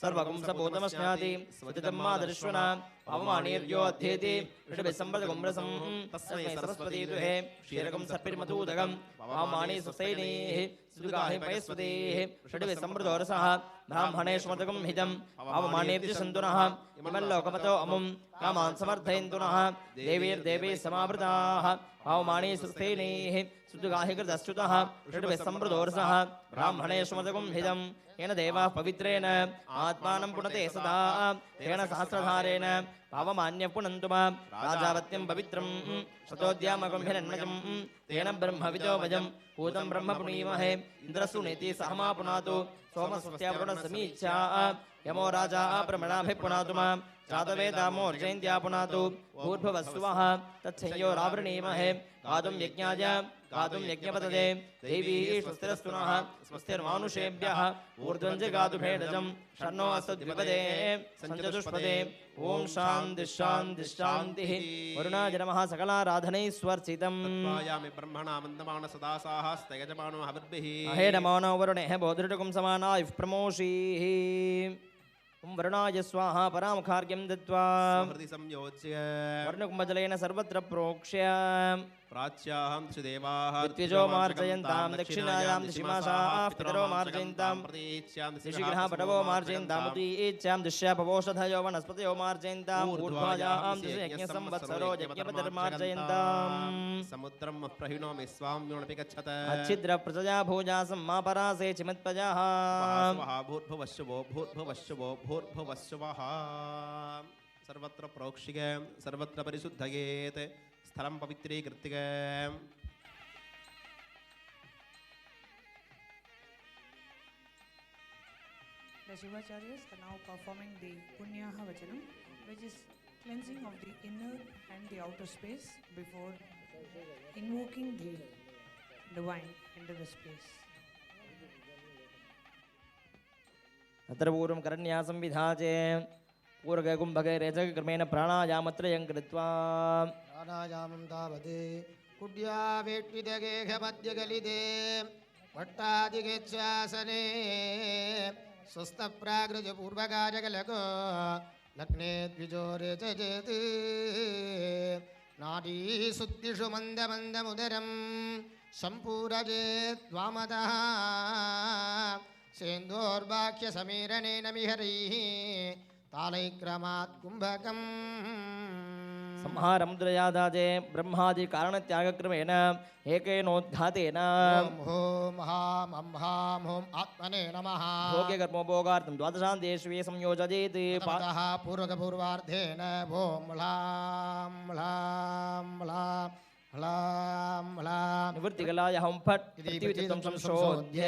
सर्वकुंसभूतमश्नाति स्वतितं मादर्श्वना पापमाणीर्यो अध्येति षड्विसम्प्रतकुम्भसं तस्मै सरस्वती दुहे क्षीरकं सर्पिर्मधूदकं पापमाणी सुसैनीः सुदुगाहि पयस्वतीः षड्विसम्प्रतोरसः ब्राह्मणेष्मतकं हितं पापमाणेभ्य सन्तुनः इमल्लोकमतो अमुं कामान् समर्थयन्तुनः देवीर्देवी समावृताः पावमाणी सुस्थेनीः सुदुगाहि कृतश्च्युतः षड्विसम्प्रतोरसः ब्राह्मणेष्मतकं हितं येन देवाः पवित्रेण आत्मानं पुनते सदा तेन सहस्रधारेण पावमान्यः पुनन्तु मा राजावत्यं पवित्रं शतोद्यामकं हिरण्मयं तेन ब्रह्मविदो वयं भूतं ब्रह्म पुनीमहे इन्द्रसुनीति सहमा पुनातु सोमस्वस्यावरुणसमीक्षा यमो राजा प्रमणाभिः पुनातु मा जातवेदामोर्जयन्त्या पुनातु भूर्भुवस्सुवः तच्छयोरावृणीमहे गातुं यज्ञाय गातुं यज्ञपतये देवी स्वस्तिरस्तु नः स्वस्तिर्मानुषेभ्यः ऊर्ध्वं च गातु भेदजं षण्णो अस्तु द्विपदे सञ्चतुष्पदे ॐ शान्तिः शान्तिः शान्तिः वरुणाय नमः सकलाराधनैस्वर्चितम्
तत्त्वायामि ब्रह्मणा मन्दमान सदा साहस्ते यजमानो हविर्भिः
अहे नमो नो वरुणेः बोधृटुकं समानायुः प्रमोषीः ॐ वरुणाय स्वाहा परामुखार्घ्यं दत्त्वा
हृदि संयोज्य
वर्णकुम्भजलेन सर्वत्र प्रोक्ष्य
प्राच्याहं त्रिदेवाः
ऋत्विजो मार्जयन्तां दक्षिणायां दिशिमाशाः पितरो मार्जयन्तां दिशिगृहा पटवो मार्जयन्तां उदीच्यां दिश्यापवोषधयो वनस्पतयो मार्जयन्तां ऊर्ध्वायां दिशि यज्ञसंवत्सरो यज्ञपतिर्मार्जयन्ताम्
समुद्रं प्रहिणोमि स्वां योनपि गच्छत
अच्छिद्रप्रजया भूजा सम्मापरासे चिमत्पजाः
स्वः भूर्भुवश्वो भूर्भुवश्वो भूर्भुवश्वः सर्वत्र प्रोक्षिग सर्वत्र परिशुद्धयेत् स्थलं पवित्रीकृत्य
The Shivacharyas are now performing the Punyaha Vachanam, which is cleansing of the inner and the outer space before invoking the divine into the space.
तत्र पूर्वं करन्यासं विधाचे पूर्वकुम्भके रेचक्रमेण प्राणायामत्रयं कृत्वा
प्राणायामं तावत् कुड्या वेट्टिदगेहमध्यगलिते पट्टादिगेच्छासने स्वस्थप्राकृजपूर्वकार्यकलको लग्ने द्विजोरे चेत् नाडीशुद्धिषु मन्दमन्दमुदरं सम्पूरजेत् वामतः सेन्दोर्वाक्यसमीरणेन विहरैः तालैक्रमात् कुम्भकम्
संहारमुद्रयादाजे ब्रह्मादि कारणत्यागक्रमेण एकेनोद्घातेन
ॐ हों हां हं हां हों आत्मने नमः
भोग्यकर्मोपभोगार्थं द्वादशान्तेष्वे संयोजयेत्
ततः पूर्वकपूर्वार्धेन भों म्लां म्लां म्लां म्लां म्लां
निवृत्तिकलाय हं फट् प्रतिविचित्तं संशोध्य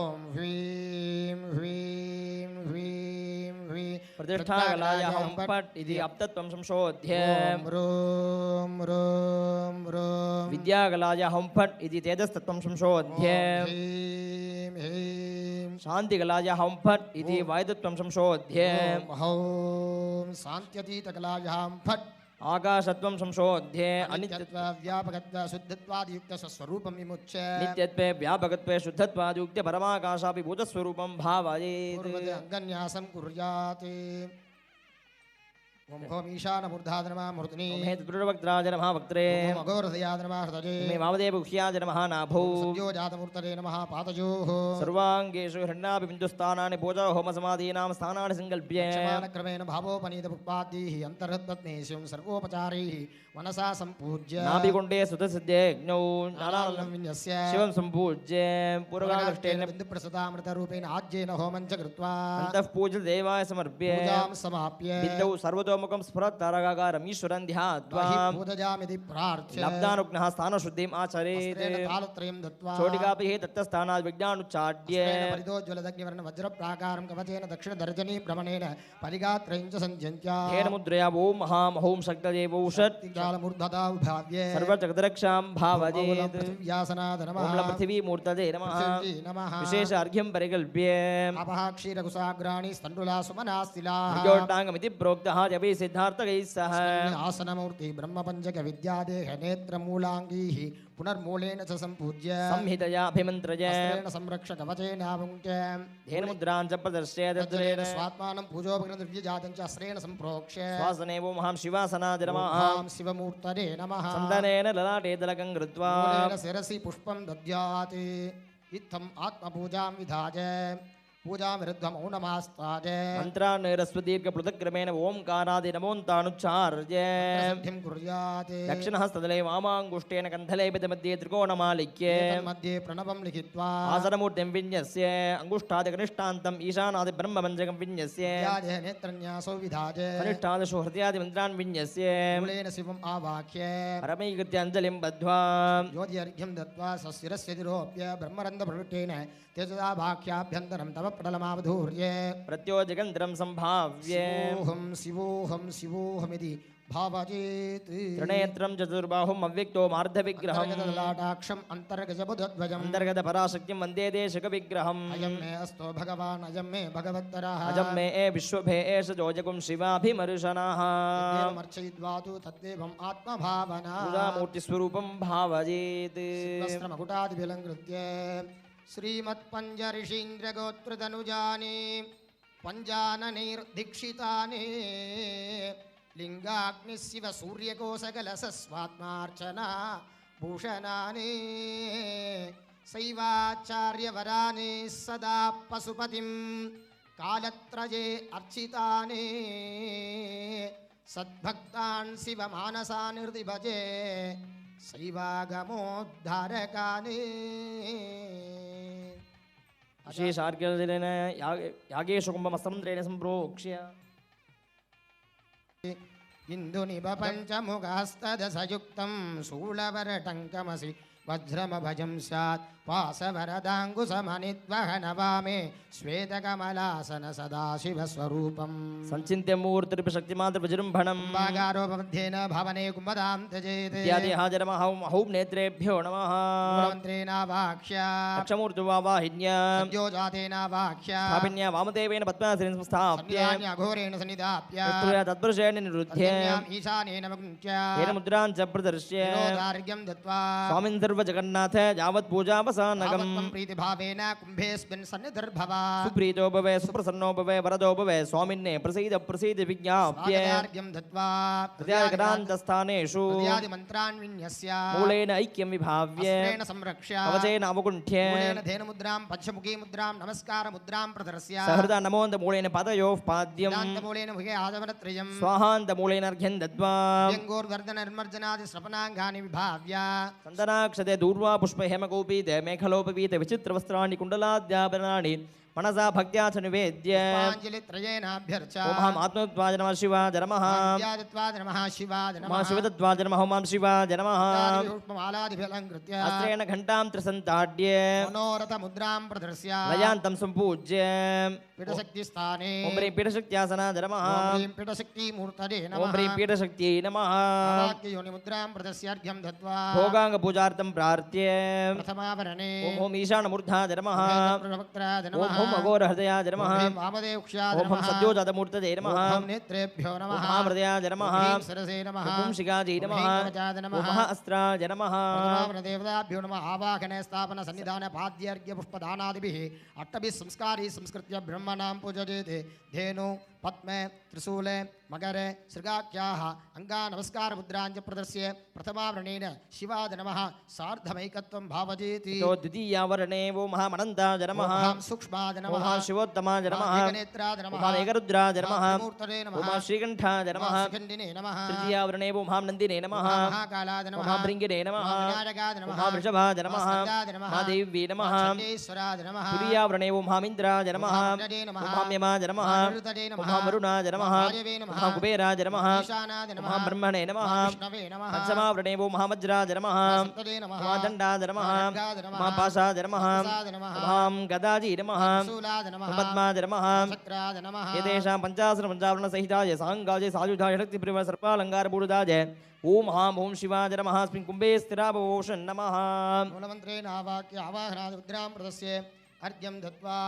ॐ ह्रीं ह्रीं ह्रीं ह्रीं
प्रतिष्ठाकलाय हं फट् इति अप्तत्वं संशोध्य
ॐ ह्रूं ह्रूं ह्रूं
विद्याकलाय हं फट् इति तेजस्तत्वं संशोध्य
ह्रीं ह्रीं
शान्तिकलाय हं फट् इति वायुतत्वं संशोध्य
ॐ हौं शान्त्यतीतकलायां फट्
आकाशत्वं संशोध्य
अनित्यत्व व्यापकत्व शुद्धत्वादियुक्त स्वरूपं विमुच्य
नित्यत्वे व्यापकत्वे शुद्धत्वादियुक्ते परमाकाशापि भूतस्वरूपं भावयेत्
पूर्वते अङ्गन्यासं कुर्यात् ॐ होम ईशानमूर्धाधनमा मूर्धनि
हे दृढवक्त्राय नमः वक्त्रे
ॐ अघोरधयाय नमः हृदये
मे वामदेवगुह्याय नमः नाभौ
सद्योजातमूर्तये नमः पादयोः
सर्वाङ्गेषु हृण्णापि बिन्दुस्थानानि पूजा होमसमाधीनां स्थानानि सङ्कल्प्य
क्षमानक्रमेण भावोपनीतपुष्पाद्यैः अन्तर्हृत्पत्नेषु सर्वोपचारैः मनसा सम्पूज्य
नाभिकुण्डे सुतसिद्धेऽग्नौ
नानालं विन्यस्य
शिवं सम्पूज्य पूर्वकादृष्टेन
बिन्दुप्रसदामृतरूपेण आज्येन होमं च कृत्वा
अन्तः पूजितदेवाय समर्प्य
पूजां समाप्य
बिन्दौ सर्वतोमुखं स्फुरत्तारकाकारम् ईश्वरं ध्यात्वा
बहिः पूजयामिति प्रार्थ्य
लब्धानुग्नः स्थानशुद्धिम् आचरेत्
वस्त्रेण तालत्रयं दत्त्वा
चोटिकापि हि तत्तस्थानात् विज्ञानुच्चाड्य
वस्त्रेण परिदोज्ज्वलदग्निवर्ण वज्रप्राकारं कवचेन दक्षिणदर्जनी भ्रमणेन परिगात्रयं च सञ्जन्त्या
तेन मुद्रया ॐ महामहौं शक्तदेवौषट्
कालमूर्धदाविभाव्ये
सर्वजगदरक्षां भावयेत्
पृथिव्यासनाद नमः
ॐ पृथिवीमूर्तये नमः
पृथिवी नमः
विशेष अर्घ्यं परिकल्प्य
आपः क्षीरकुशाग्राणि स्तण्डुला सुमनास्तिलाः
अर्घ्योट्टाङ्गमिति प्रोक्तः जपि सिद्धार्थकैः सह
आसनमूर्ति ब्रह्मपञ्चकविद्यादेह नेत्रमूलाङ्गीः पुनर्मूलेन च सम्पूज्य
संहितया अभिमन्त्रय
वस्त्रेण संरक्ष कवचेनाभुङ्क्य
तेन मुद्रां च प्रदर्श्य
तद्रेण स्वात्मानं पूजोपकृतद्रव्यजातं च अस्त्रेण सम्प्रोक्ष्य
स्वासने वो महां शिवासनाय नमः
ॐ शिवमूर्तये नमः
सन्दनेन ललाटे तिलकं कृत्वा
मूलेन शिरसि पुष्पं दद्यात् इत्थम् आत्मपूजां विधाय पूजामिरुद्धमौनमास्ताज
मन्त्रान्नैरस्वदीर्घपृथक्क्रमेण ओङ्कारादि नमोन्तानुच्चार्य
सिद्धिं कुर्यात्
दक्षिणहस्तदले वामाङ्गुष्ठेन कन्थलेपितमध्ये त्रिकोणमालिक्य
मध्ये प्रणवं लिखित्वा
आसनमूर्तिं विन्यस्य अङ्गुष्ठादिकनिष्ठान्तम् ईशानादिब्रह्मपञ्चकं विन्यस्य
विद्यादेह नेत्रन्यासो विधाय
कनिष्ठादिषु हृदयादिमन्त्रान् विन्यस्य
मूलेन शिवम् आवाह्य
परमैकृत्य अञ्जलिं बद्ध्वा
ज्योतिर्घ्यं दत्त्वा स्वशिरस्य तिरोप्य ब्रह्मरन्ध्रप्रवृत्तेन तेजसाभाख्याभ्यन्तरं तव पटलमावधूर्य
प्रत्योजगन्धरं सम्भाव्य
शिवोऽहं शिवोऽहं शिवोऽहमिति भावजेत्
त्रिनेत्रं चतुर्बाहुम् अव्यक्तो मार्धविग्रहम्
अंतर्गतललाटाक्षम् अंतर्गजबुधध्वजम्
अंतर्गत पराशक्तिं वन्दे देशकविग्रहम्
अयं मे अस्तो भगवान् अयं मे भगवत्तरः
अजं मे विश्वभे एष जोजगुं शिवाभिमर्शनाः
देवमर्चयित्वा तु तद्देवम् आत्मभावना
पूजामूर्तिस्वरूपं भावजेत्
वस्त्रमकुटादिभिलङ्कृत्य श्रीमत्पञ्चऋषीन्द्रगोत्रतनुजानि पञ्चाननैर्दीक्षितानि लिङ्गाग्निशिव सूर्यकोशकलसस्वात्मार्चना भूषणानि शैवाचार्यवरानि सदा पशुपतिं कालत्रये अर्चितानि सद्भक्तान् शिवमानसान् हृदि भजे शैवागमोद्धारकानि
विशेषार्घ्यजलेन यागेषु कुम्भमस्त्रं सम्प्रोक्ष्य
इन्दुनिभपञ्चमुखस्तदसयुक्तं शूलवरटङ्कमसि वज्रमभजं स्यात् पाशवरदाङ्कुशमनिद्वहनवामे श्वेतकमलासन सदाशिवस्वरूपम्
संचिन्त्य मूर्तिरिपि शक्तिमात्रविजृम्भणम्
कुम्भागारोपमध्येन भवने कुम्भदां त्यजेत्
इत्यादि हाजरमहौ नेत्रेभ्यो नमः
मूलमन्त्रेणावाक्ष्य
दक्षमूर्तिवाहिन्या
सद्योजातेनावाक्ष्य
स्थापिन्या वामदेवेन पद्मासनेन संस्थाप्य
अघोरेण सन्निधाप्य
तत्पुरुषेण निरुध्य
ईशानेन वकुञ्च्य
येन मुद्रां च प्रदर्श्य
विनोदार्घ्यं दत्त्वा
स्वामिन् सर्वजगन्नाथ यावत् पूजावसानकम्
प्रीतिभावेन कुम्भेऽस्मिन् सन्निधिर्भव
सुप्रीतो भवे सुप्रसन्नो भवे वरदो भवे स्वामिन्ने प्रसीद प्रसीद विज्ञाप्य
स्वागतार्घ्यं दत्त्वा
हृदयादिगणान्तस्थानेषु
हृदयादिमन्त्रान् विन्यस्य
मूलेन ऐक्यं विभाव्य
अस्त्रेण संरक्ष्य
कवचेन अवकुण्ठ्य
मूलेन धेनुमुद्रां पञ्चमुखीमुद्रां नमस्कारमुद्रां प्रदर्श्य
सहृदा नमोऽन्तमूलेन पादयोः पाद्यम्
वेदान्तमूलेन मुखे आदवनत्रयं
स्वाहान्तमूलेन अर्घ्यं दत्त्वा
व्यङ्गोर्वर्धननिर्मर्जनादिश्रपणाङ्गानि विभाव्य
चन्दनाक्षते दूर्वा पुष्प हेमकूपीत मेखलोपवीत विचित्रवस्त्राणि कुण्डलाद्याभरणानि मनसा भक्त्या च निवेद्य
पाञ्जलित्रयेनाभ्यर्च
ओमहम् आत्मदत्वाय नमः शिवाय नमः
विद्यादत्वाय नमः शिवाय
नमः
नमः
शिवदत्वाय नमः ओं शिवाय नमः
पुष्पमालादिभिलङ्कृत्य
अस्त्रेण घण्टां त्रिसन्ताड्य
मनोरथमुद्रां प्रदर्श्य
लयान्तं सम्पूज्य
पीठशक्तिस्थाने
ओं ह्रीं पीठशक्त्यासनाय नमः
ॐ ह्रीं पीठशक्तिमूर्तये
ओं
नमः
ह्रीं पीठशक्त्यै नमः
वाक्ययोनिमुद्रां प्रदर्श्य अर्घ्यं दत्त्वा
भोगाङ्गपूजार्थं प्रार्थ्य
प्रथमावरणे
ओं ईशानमूर्धाय नमः
प्रभक्त्राय नमः
ओं अघोरहृदयाय नमः
ॐ वामदेवक्षाय
ओं
नमः
सद्योजातमूर्तये नमः
ॐ नेत्रेभ्यो नमः
ओं हृदयाय नमः
ॐ शिरसे नमः
ओं शिखायै नमः
ॐ कवचाय नमः
ओं अस्त्राय नमः
देवताभ्यो नमः आवाहन स्थापन सन्निधान पाद्यार्घ्य पुष्पदानादिभिः अट्टभिः संस्कारैः संस्कृत्य ब्रह्मणां पूजयेत् धेनु पद्मे त्रिशूले मकरे सृगाख्याः अङ्गानमस्कारमुद्राञ्च प्रदर्श्य प्रथमावरणेन शिवाय नमः सार्धमैकत्वं भावजेति
तो द्वितीयावरणे वो महामनन्ताय नमः
ओं सूक्ष्माय नमः
ओं शिवोत्तमाय नमः
एकनेत्राय नमः
ओं एकरुद्राय नमः
मूर्तये
ओं
नमः
श्रीकण्ठाय नमः
शिखण्डिने नमः
तृतीयावरणे वो महानन्दिने नमः
महाकालाय नमः
ओं भृङ्गिने नमः
विनायकाय नमः
ओं वृषभाय नमः
स्कन्दाय नमः
महादेव्यै नमः
चण्डेश्वराय नमः
तुरीयावरणे वो महामिन्द्राय नमः
महामृडे नमः
ओं यमाय नमः
महानिरुतये
ओं
नमः
वरुणाय नमः
महादेवे नमः
ओं कुबेराय नमः
ईशानाय नमः
ओं ब्रह्मणे नमः
विष्णवे नमः
पञ्चमावरणे वो महावज्राय नमः
सप्तदे नमः
महादण्डाय नमः
महाखड्गाय नमः
महापाशाय नमः
हंसाय नमः
महां गदाजी नमः
शूलाय नमः
पद्माय नमः
शक्राय नमः
एतेषां पञ्चासनपञ्चावरणसहिताय साङ्गाय सायुधाय शक्तिप्रिय सर्पालङ्कारपूरिताय ॐ हां ॐ शिवाय नमः अस्मिन् कुम्भे स्थिराभवोषन् नमः
मूलमन्त्रेण आवाक्य आवाहनादिमुद्रां प्रदर्श्य अर्घ्यं दत्त्वा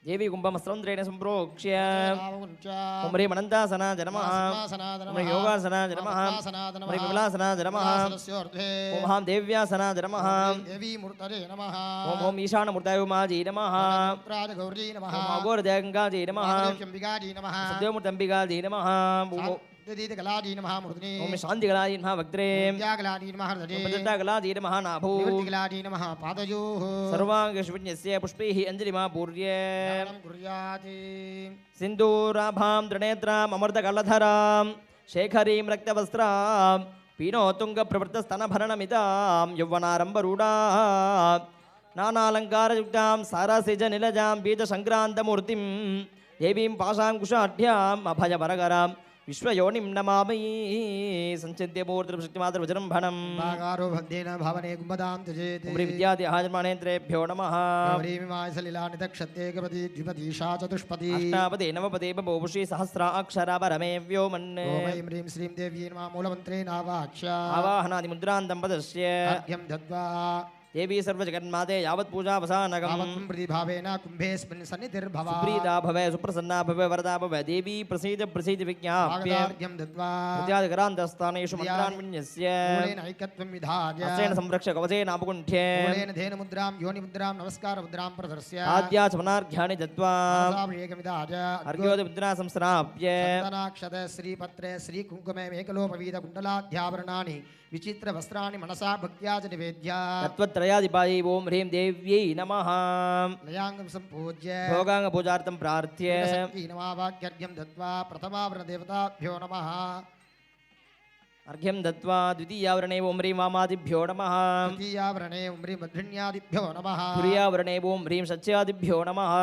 देवी कुम्भमस्त्रन्द्रेण सम्प्रोक्ष्य
आवुञ्च
ॐ ह्रीं अनन्तासनाय नमः
सिंहासनाय
ॐ
नमः
ह्रीं योगासनाय नमः
पद्मासनाय
ॐ
नमः
ह्रीं विमलासनाय नमः
सरस्योर्ध्वे
ॐ हां देव्यासनाय नमः
देवी मूर्तये नमः
ॐ ईशानमूर्ताय उमाजी नमः
पुत्राय गौरी नमः
ॐ अघोरदयङ्गाजी नमः
चम्बिकाजी नमः
सद्योमूर्तम्बिकाजी नमः
दीदकलाजी नमः मूर्धने
ॐ शान्तिकलाजी नमः वक्त्रे
विद्याकलाजी नमः हृदये
प्रदत्ताकलाजी नमः नाभो
निवृत्तिकलाजी नमः पादयोः
सर्वाङ्गशून्यस्य पुष्पैः अञ्जलिमापूर्य
दानं कुर्यात्
सिन्दूराभां त्रिनेत्राम् अमृतकलधरां शेखरीं रक्तवस्त्रां पीनोत्तुङ्गप्रवृत्तस्तनभरणमितां यौवनारम्भरूढाः नानालङ्कारयुक्तां सारसिजनिलजां बीजसङ्क्रान्तमूर्तिं देवीं पाशाङ्कुशाढ्याम् अभयवरकरां विश्वयोनिं नमामि संचित्य मूर्तिशक्तिमातृविजृम्भणम्
भागारो भद्येन भावने गुम्बदां त्यजेत्
उम्रि विद्यादि हाजमानेन्द्रेभ्यो नमः
गौरीमिमाय सलिलानितक्षत्ये गपति द्विपदीशा चतुष्पदी
अष्टापदे नवपदे बभूषि सहस्रा अक्षरा परमे व्योमन्
ॐ ऐं ह्रीं श्रीं देव्यै नमः मूलमन्त्रेणावाक्ष्य
आवाहनादिमुद्रान्तं पदस्य
अर्घ्यं दत्वा
देवी सर्वजगन्माते यावत् पूजावसानगम्
तावत्त्वं प्रतिभावेन कुम्भेऽस्मिन् सन्निधिर्भव
सुप्रीता भव सुप्रसन्ना भव वरदा भव देवी प्रसीद प्रसीद विज्ञाप्य
भागदार्घ्यं दत्वा
प्रत्यादिकरान्तस्थानेषु मन्त्रान् विन्यस्य
मूलेन ऐकत्वं विधाय
हस्तेन संरक्ष्य कवचेन अपकुण्ठ्य
मूलेन धेनुमुद्रां योनिमुद्रां नमस्कारमुद्रां प्रदर्श्य
आद्याचमनार्घ्यानि दत्त्वा
मनसाभिषेकमिदाय
अर्घ्योदमुद्रा संस्थाप्य
चन्दनाक्षत श्रीपत्रे श्रीकुङ्कुमे मेकलोपवीतकुण्डलाध्याभरणानि विचित्रवस्त्राणि मनसा भक्त्या च निवेद्य
तत्त्वत्रयाधिपायै ॐ ह्रीं देव्यै नमः
लयाङ्गं सम्पूज्य
भोगाङ्गपूजार्थं प्रार्थ्य
नमावाक्यर्घ्यं दत्त्वा प्रथमावरणदेवताभ्यो नमः
अर्घ्यं दत्त्वा द्वितीयावरणे ॐ ह्रीं वामादिभ्यो नमः
तृतीयावरणे उम्रि मध्विण्यादिभ्यो नमः
तुर्यावरणे ॐ ह्रीं सच्यादिभ्यो नमः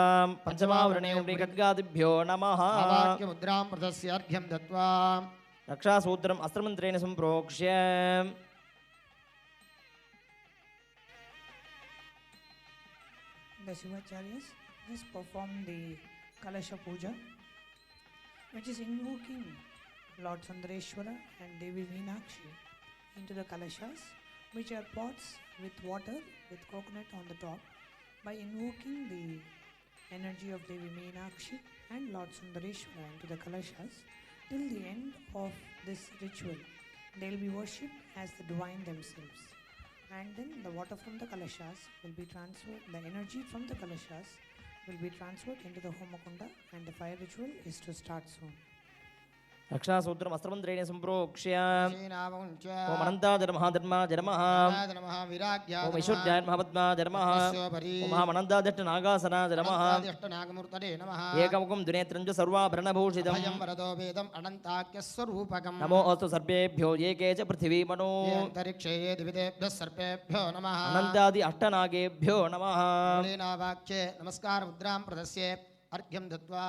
पञ्चमावरणे ॐ ह्रीं खड्गादिभ्यो नमः
वाक्यमुद्रां प्रदस्य अर्घ्यं दत्त्वा
रक्षासूत्रम् अस्त्रमन्त्रेण सम्प्रोक्ष्य
The Shivacharyas just perform the Kalasha Puja, which is invoking Lord Sundareshwara and Devi Meenakshi into the Kalashas, which are pots with water with coconut on the top. By invoking the energy of Devi Meenakshi and Lord Sundareshwara into the Kalashas, till the end of this ritual, they will be worshipped as the divine themselves. And then the water from the kalashas will be transferred, the energy from the kalashas will be transferred into the Homakunda, and the fire ritual is to start soon.
रक्षासूत्रम् अस्त्रमन्त्रेण सम्प्रोक्ष्य
श्रीनामञ्च
ॐ अनन्ताय नमः धर्माय नमः
नमः विराग्याय
ॐ ऐश्वर्याय नमः पद्माय नमः ॐ महामनन्तादष्टनागासनाय नमः
अष्टनागमूर्तये नमः
एकमुखं द्विनेत्रं च सर्वाभरणभूषितम्
अभयं वरदो वेदम् अनन्ताख्यस्वरूपकम्
नमो अस्तु सर्वेभ्यो एके च पृथिवीमनो
अन्तरिक्षे ये द्विविधेभ्यः सर्पेभ्यो नमः
अनन्तादि अष्टनागेभ्यो नमः
मूलेनावाक्ये नमस्कारमुद्रां प्रदस्ये अर्घ्यं दत्त्वा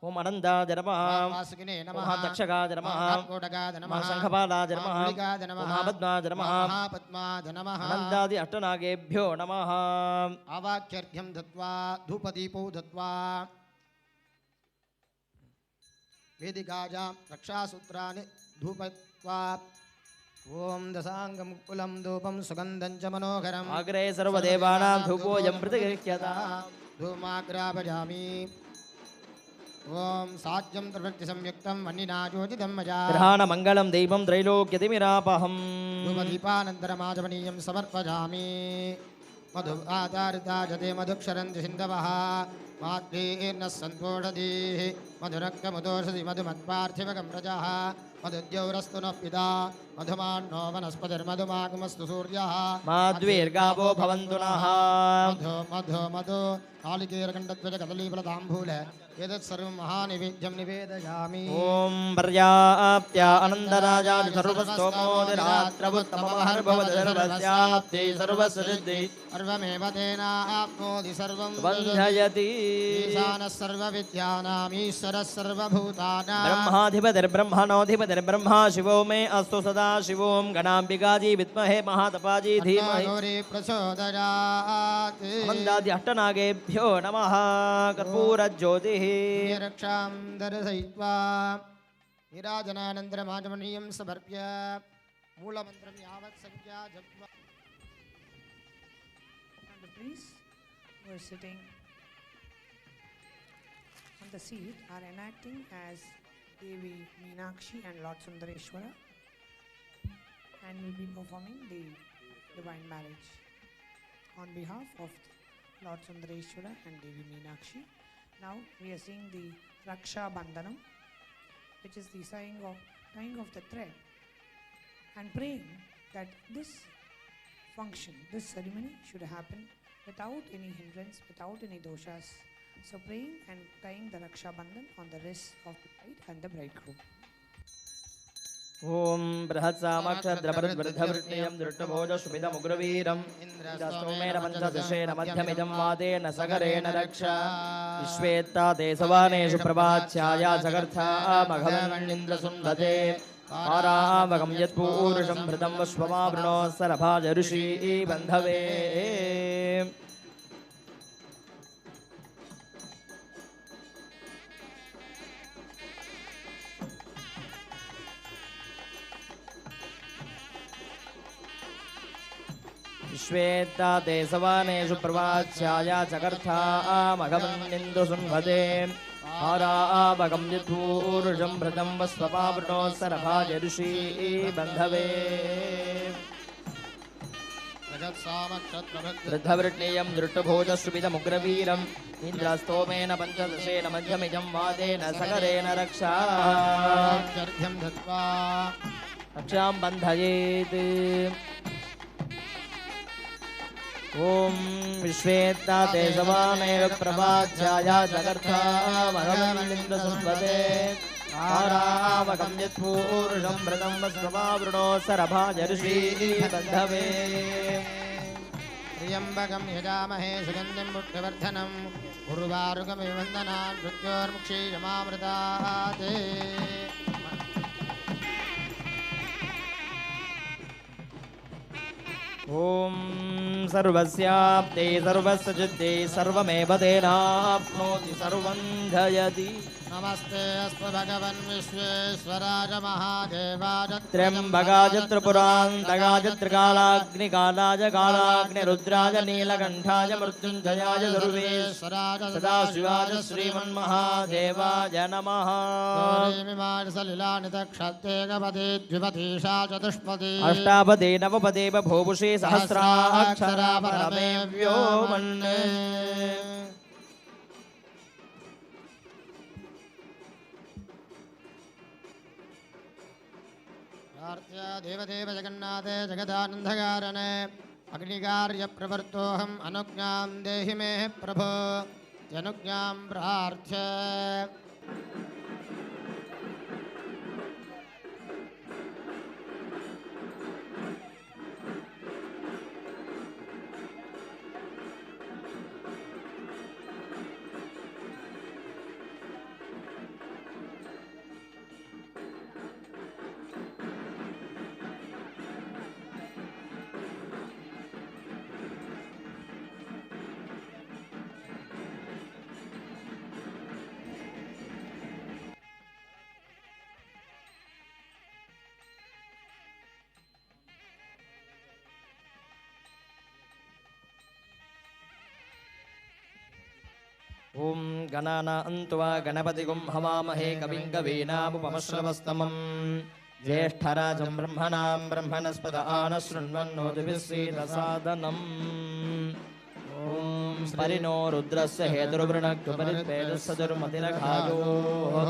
ॐ अनन्ताय नमः
वासुकिने
ॐ
नमः
महादक्षकाय नमः
कोटकाय
ॐ
नमः
शङ्खपालाय नमः
महाबलिकाय
ॐ
नमः
महापद्माय नमः
महापद्माय नमः
अनन्तादि अष्टनागेभ्यो नमः
आवाक्यर्घ्यं दत्त्वा धूपदीपौ दत्त्वा वेदिकायां रक्षासूत्राणि धूपत्वा ॐ दशाङ्गमुकुलं धूपं सुगन्धं च मनोहरम्
अग्रे सर्वदेवानां धूपोऽयं प्रतिगृह्यता
धूमाग्रापजामि ॐ साज्यं त्रिभक्तिसंयुक्तं वह्निना योजितं मया
ग्रहाणमङ्गलं दैवं त्रैलोक्यतिमिरापहम्
धूपदीपानन्तरमाचमनीयं समर्पयामि मधु आधारिता जते मधुक्षरन्ति सिन्धवः माद्वीर्नः सन्तोषधीः मधुरक्तमुदोषधि मधुमत्पार्थिवकं रजः मधुद्यौरस्तु नः पिता मधुमान्नो वनस्पतिर्मधुमागमस्तु सूर्यः
माद्वीर्गावो भवन्तु नः
मधु मधु मधु नालिकेरकण्डध्वज कदलीफलताम्बूल एतत् सर्वं महानिवेद्यं निवेदयामि
ॐ पर्याप्त्या अनन्दराजादि सर्वस्तोमोदिरात्रमुत्तममहर्भवति सर्वस्याप्ति सर्वसिद्धिः
सर्वमेव तेनाप्नोति सर्वं
बन्धयति
ईशानः सर्वविद्यानामीश्वरः सर्वभूतानां
ब्रह्माधिपतिर्ब्रह्मणोऽधिपतिर्ब्रह्मा शिवो मे अस्तु सदा शिवों गणाम्बिकाजी विद्महे महातपाजी धीमहि
गौरी प्रचोदयात्
अनन्तादि अष्टनागेभ्यो नमः कर्पूरज्योतिः
रक्षां दर्शयित्वा नीराजनानन्तरमाचमनीयं समर्प्य मूलमन्त्रं यावत् संख्या जप्त्वा
And the priests who are sitting on the seat are enacting as Devi Meenakshi and Lord Sundareshwara, and will be performing the divine marriage on behalf of Lord Sundareshwara and Devi Meenakshi. Now we are seeing the Raksha Bandhanam, which is the tying of the thread, and praying that this function, this ceremony should happen without any hindrance, without any doshas. So praying and tying the Raksha Bandhan on the wrists of the bride and the bridegroom.
ॐ बृहत्सामक्षद्रवृद्धवृत्तियं दृष्टभोजशुभिदमुग्रवीरम् इन्द्रस्तोमेन पञ्चदशेन मध्यमिदं वादेन सगरेण रक्षा विश्वेत्ता ते सवानेषु प्रभाच्छाया जगर्था मघवन्निन्द्रसुन्धते पारावगं यत्पूरुषं भृतं वश्वमावृणो सरभाज ऋषि बन्धवे विश्वेत्ता ते सवानेषु प्रवाच्याया चकर्था मघवन्निन्द्रसुन्वते हारावगं यत्पूरुषं भृतं वस्वपावृणो सरभाज ऋषि बन्धवे वृद्धवृत्नीयं दृष्टभोजश्रुभिदमुग्रवीरम् इन्द्रस्तोमेन पञ्चदशेन मध्यमिदं वादेन सकरेण रक्षा रक्षां बन्धयेत् ॐ विश्वेत्ता ते सवानेव प्रभाध्याया जगर्था मघवन्निन्द्रसुन्वते आरावगं यत्पूरुषं भृतं वस्वपावृणो सरभाज ऋषि बन्धवे
त्र्यम्बकं यजामहे सुगन्धिं पुष्टिवर्धनं उर्वारुकमिव वन्दनान् मृत्योर्मुक्षीयमामृतात्
ॐ सर्वस्याप्ते सर्वस्य चित्ते सर्वमेव तेनाप्नोति सर्वं जयति
नमस्ते अस्तु भगवन् विश्वेश्वराय महादेवाय
त्र्यम्बकाय त्रिपुरान्तकाय त्रिकालाग्निकालाय कालाग्निरुद्राय नीलकण्ठाय मृत्युञ्जयाय सर्वेश्वराय सदाशिवाय श्रीमन्महादेवाय नमः अष्टापदे नवपदे बभूवुषे सहस्राक्षरा परमे व्योमन्
देवदेव जगन्नाथे जगदानन्दकारणे अग्निकार्यप्रवर्तोऽहम् अनुज्ञां देहि मे प्रभो अनुज्ञां प्रार्थ्य
ॐ गणानान्त्वा गणपतिगुं हवामहे कविं कवीनामुपमश्रवस्तमम् ज्येष्ठराजं ब्रह्मणां ब्रह्मणस्पद आनशृण्वन्नोतिभिस्सीदसादनम् ॐ परिणो रुद्रस्य हेतुर्वृणक्तुपरिपेदसजरुमतिरघायोः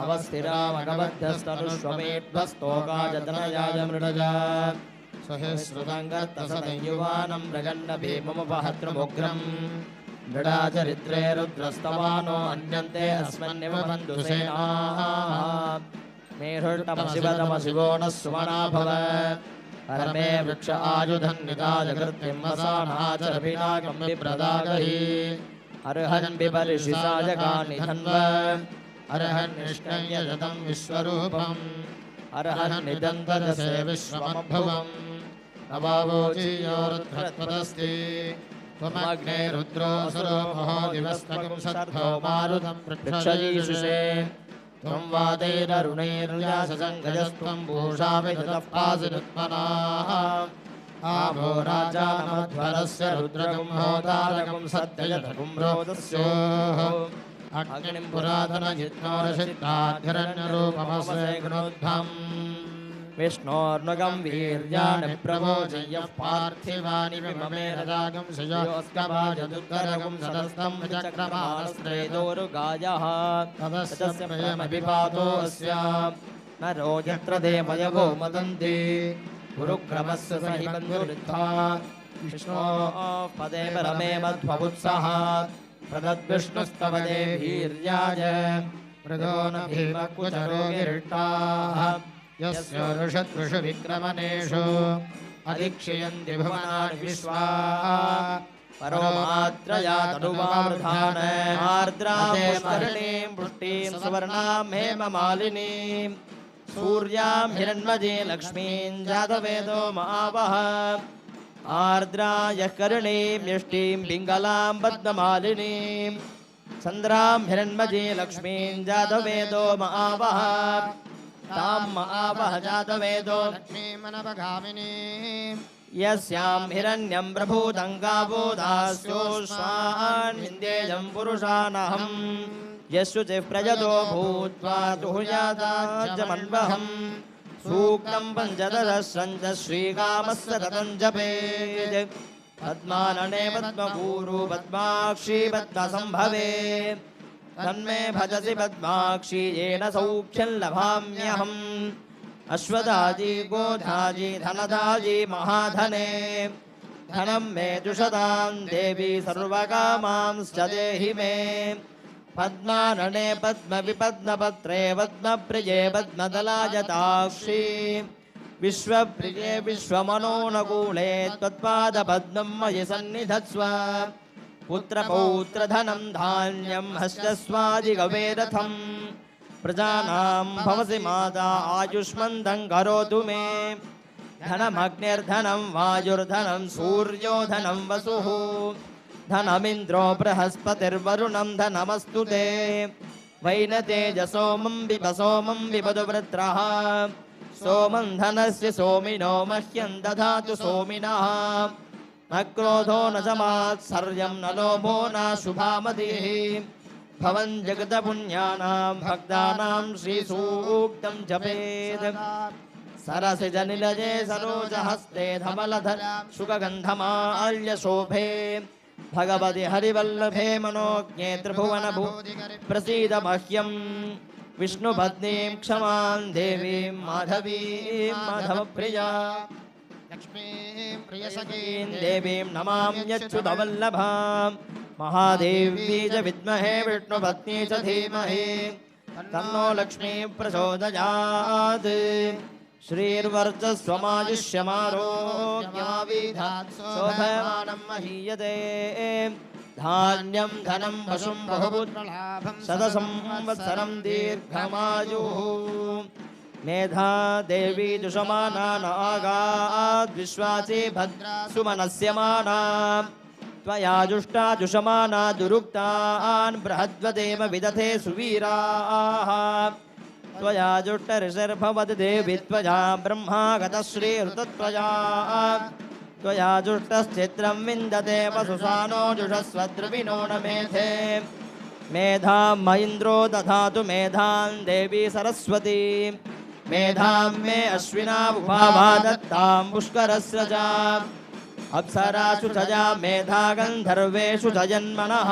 अवस्थिरामगवध्यस्तनुष्वमेध्वस्तोकाजतनयाय मृडजा सहस्रताङ्गत्तसदयुवानं मृगण्डभीममुपहत्रमुग्रम् मृडाचरित्रे रुद्रस्तवानो अन्यन्ते अस्मन्निव बन्धुसेनाः मेरुर्तमशिवतमशिवो नः सुमना भव परमे वृक्ष आयुधन्निताजकृत्यं वसानाचरभिनाकं विप्रदागहि अर्हन् बिपरिषिसायकानि धन्व अर्हन् निष्कयजतं विश्वरूपम् अर्हन् निदन्तजसे विश्वमभुवम् नवावोचीयो रुद्रत्वदस्ति त्वमग्ने रुद्रोऽसुरो महो दिवस्तकं सद्धो मारुतं पृक्षयीषुषे त्वं वादैररुणैर्याससङ्गजस्त्वं पूषा विदतः पासिरुत्मनाः आवो राजानमध्वरस्य रुद्रगं होतारकं सत्ययतगुं रोदस्योः अग्निं पुरातनजित्नोरशिताध्यरण्यरूपमसे गुणोद्भम् विष्णोर्नुगं वीर्याणि प्रवोचय्यः पार्थिवानि विममे रजागं श्रियोऽस्कभाजदुत्तरगं सदस्तं चक्रमाणस्त्रेदोरुगायः तदस्य प्रेमविपातोऽस्य नरो यत्र देवयवो मदन्ति गुरुक्रमस्य सहि बन्धुरित्था विष्णोः पदे परमे मध्वमुत्सः प्रदद्विष्णुस्तवदे वीर्याय मृदो न भीमकुचरो गिरिष्टाः
यस्योरुषद्वृषविक्रमणेषु अधिक्षयन्ति भुवनानि विश्वा
परोमात्रया तनुवावृधान आर्द्रां पुष्करिणीं पुष्टिं सुवर्णां हेममालिनीं सूर्यां हिरण्मयीं लक्ष्मीं जातवेदो महावः आर्द्रायः करिणीं यष्टिं पिङ्गलां पद्ममालिनीं चन्द्रां हिरण्मयीं लक्ष्मीं जातवेदो महावः तां महावः जातवेदो
लक्ष्मीमनवगामिनीम्
यस्यां हिरण्यं प्रभूतं गावो दास्योश्वान् विन्देयं पुरुषानहम् यस्युचिः प्रजतो भूत्वा तुहुयादाजमन्वहम् सूक्तं पञ्चदशं च श्रीकामस्य ततं जपेत् पद्मानने पद्मपूरु पद्माक्षी पद्मसम्भवे तन्मे भजसि पद्माक्षी येन सौख्यं लभाम्यहम् अश्वदाजी गोधाजी धनदाजी महाधने धनं मे जुषतां देवी सर्वकामांश्च देहि मे पद्मानने पद्मविपद्मपत्रे पद्मप्रिये पद्मदलायताक्षी विश्वप्रिये विश्वमनोनुकूले त्वत्पादपद्मं मयि सन्निधत्स्व पुत्रपौत्रधनं धान्यं हस्तस्वादिगवेरथम् प्रजानां भवसि माता आयुष्मन्दं करोतु मे धनमग्निर्धनं वायुर्धनं सूर्यो धनं वसुः धनमिन्द्रो बृहस्पतिर्वरुणं धनमस्तु ते वैनतेजसोमं विपदु वृत्रः सोमं धनस्य सोमिनो मह्यं दधातु सोमिनः न क्रोधो न च मात्सर्यं न लोभो न शुभामतिः भवन् जगतपुण्यानां भक्तानां श्रीसूक्तं जपेत् सरसिजनिलये सरोजहस्ते धवलधर शुकगन्धमाल्यशोभे भगवति हरिवल्लभे मनोज्ञे त्रिभुवनभू प्रसीद मह्यं विष्णुपत्नीं क्षमां देवीं माधवीं माधवप्रिया
लक्ष्मीं प्रियसखीं
देवीं नमाम्यच्युतवल्लभां महादेवी च विद्महे विष्णुपत्नी च धीमहि तन्नो लक्ष्मी प्रचोदयात् श्रीर्वर्चस्वमायुष्यमारोग्यमाविधात् शोभमानं महीयते धान्यं धनं वशुं बहुपुत्रलाभं शतसंवत्सरं दीर्घमायुः मेधा देवी दुषमाना नागाद् विश्वासी भद्रा सुमनस्यमाना त्वया जुष्टा जुषमाना दुरुक्तान् बृहद्वदेव विदथे सुवीराः त्वया जुष्टऋषिर्भवति देवी त्वया ब्रह्मा गतश्रीहृतत्वया त्वया जुष्टश्चित्रं विन्दते वसुसानो जुषस्वद्रुविनो न मेधे मेधां म इन्द्रो दधातु मेधां देवी सरस्वती मेधां मे अश्विना उभावा दत्तां पुष्करस्रजा अप्सरासु चजा मेधा गन्धर्वेषु च जन्मनः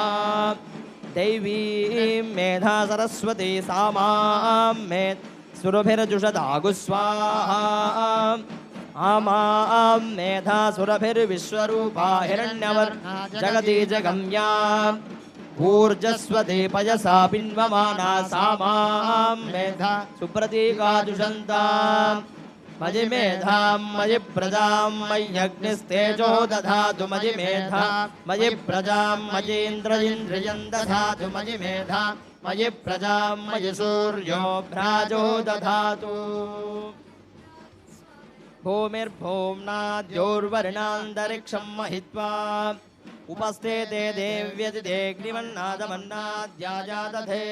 दैवीं मेधा सरस्वती सा मां मे सुरभिर्जुषदागुस्वाहा आमां मेधा सुरभिर्विश्वरूपा हिरण्यवर्णा जगति जगम्या ऊर्जस्वती पयसा पिन्वमाना सा मां मेधा सुप्रतीका जुषन्तां मयि मेधां मयि प्रजां मय्यग्निस्तेजो दधातु मयि मेधा मयि प्रजां मयीन्द्र इन्द्रियं दधातु मयि मेधा मयि प्रजां मयि सूर्यो भ्राजो दधातु भूमिर्भूम्नाद्योर्वर्णान्तरिक्षं महित्वा उपस्थिते देव्यतिदेग्निवन्नादमन्नाद्याजादधे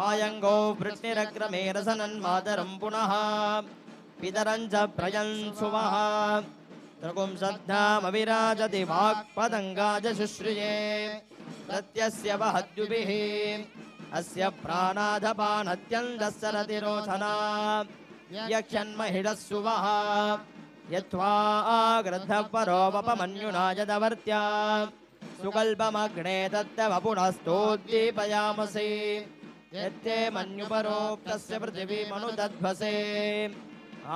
आयङ्गो वृष्टिरक्रमे रसनन्मातरं पुनः पितरं च प्रयन्सुवः त्रिपुंसद्धामविराजति वाक्पतङ्गाज शुश्रिये प्रत्यस्य वहद्युभिः अस्य प्राणाधपानत्यन्दस्य रतिरोचना यक्षन्महिडः सुवः यत्त्वा गृद्धपरोपमन्युना यदवर्त्या सुकल्पमग्ने तत्तवपुनस्तोद्दीपयामसि यत्ते मन्युपरोक्तस्य पृथिवीमनुदध्वसे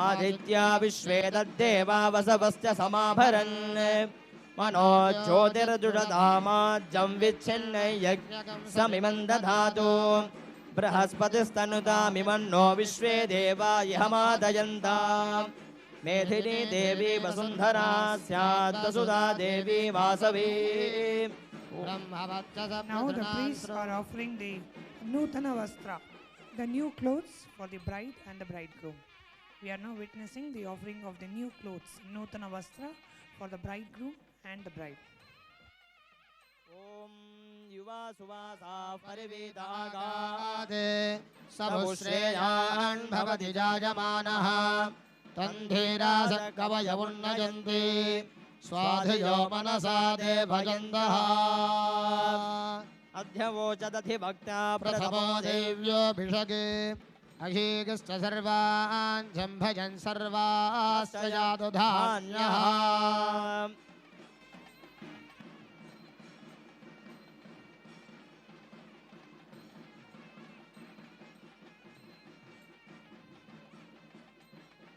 आदित्या विश्वे तद्देवा वसवस्य समाभरन् मनो ज्योतिर्जुषधामाज्यं विच्छिन्न यज्ञं समिमं दधातु बृहस्पतिस्तनुतामिमन्नो विश्वे देवा यहमादयन्ताम् मेधिनी देवी वसुन्धरा स्यात् वसुधा देवी Vasavi
Now the priests are offering the Nutana Vastra, the new clothes for the bride and the bridegroom. We are now witnessing the offering of the new clothes, Nutana Vastra, for the bridegroom and the bride.
Om Yuva Suvasa Parividagade
Ade Sabushreyan Bhavati Jajamanaha Tandhira Sakavaya Unnayanti Swadhiyo Manasa Devajandaha
Adhyavocadati Bhakta
Prathamo Devyo Bhishage Ahigasta Sarvan Jambhajan Sarvasya Yadudhanyaha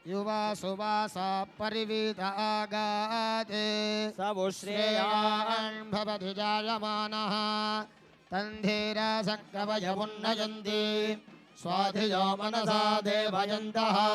Yuva Suvasa Parivita Agade Sabushreyan Bhavati Jayamanaha Tandhira Sakavaya Unnayanti Swadhiyo Manasa Devajantaha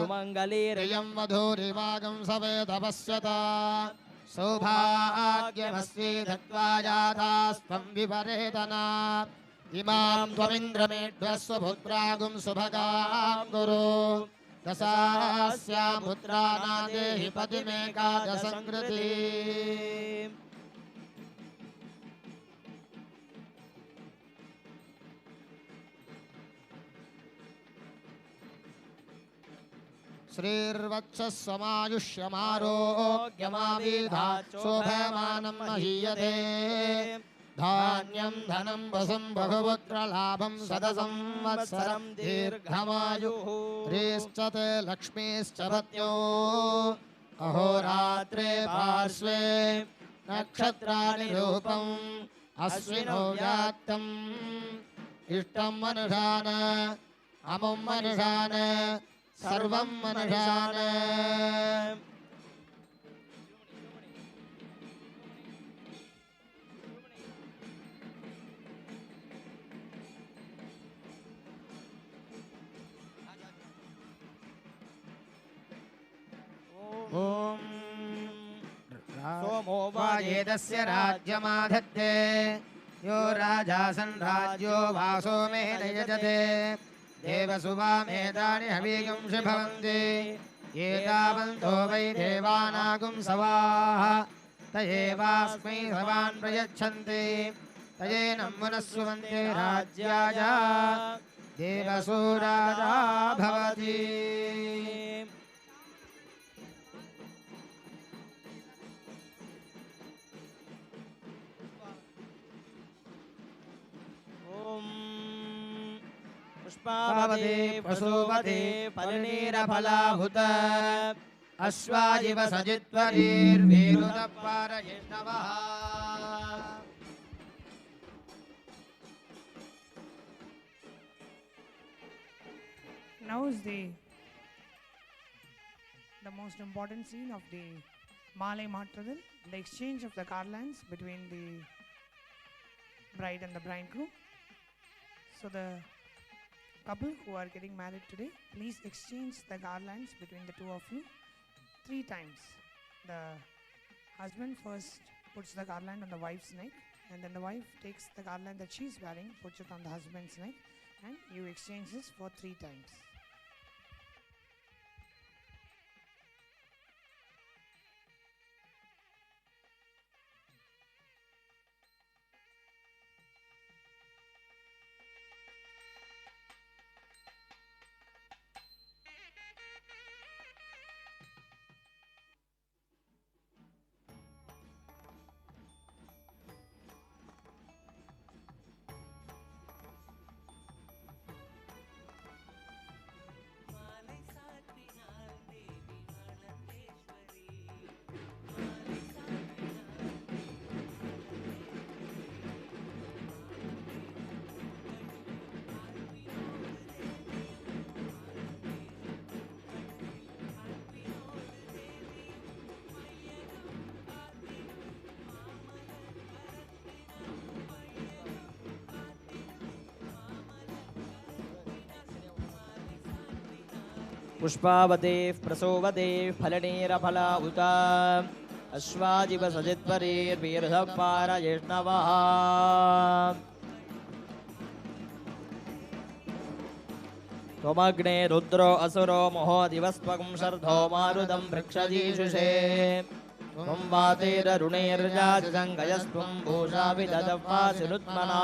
Sumangali
Riyam Vadhuri Magam Saveta Pasyata Saubhagyamasti Tattvajataspam Viparetana Imam Tvamindra Medvasva Putragum Subhagam Guru Dasasya Putrana Dehi Padimeka Dasankriti Srirvatsasvamayushyamarogyamavidha Shobhamanam Mahiyate Dhanyam Dhanam Vasam Bhaguputra Labham Sadasam Vatsaram Dirghamayu Rischate Lakshmischa Patyo Ahoratre Parsve Nakshatrani Rupam Asvino Yatam Ishtam Manusana Amam Manusana Sarvam Manusana Om Somo Vajedasya Rajyamadhatte Yo Rajasan Rajyo Vaso Medayajate Devasuva Medani Havigam Shibhavanti Yetavanto Vai Devanagum Savaha Tayevasmai Savan Prayachanti Tayenam Manasuvante Rajyaya Devasuraja Bhavati
Pushpavati Pasuvati Palinira Palahuta
Ashvajiva Sajitvarir Virudapara Yeshnavaha
Now is the most important scene of the Malay Matradal, the exchange of the garlands between the bride and the bridegroom. So the couple who are getting married today, please exchange the garlands between the two of you 3 times. The husband first puts the garland on the wife's neck, and then the wife takes the garland that she's wearing, puts it on the husband's neck, and you exchange this for 3 times.
पुष्पावतेः प्रसोवतेः फलनीरफलावुता अश्वाजिवसजित्वरीर्वीरधपारयेष्णवः त्वमग्ने रुद्रो असुरो महो दिवस्त्वं शर्धो मारुतं वृक्षजीषुषे त्वं वातेररुणैर्याजसङ्गयस्त्वं भूषाभिददवासिनुत्मना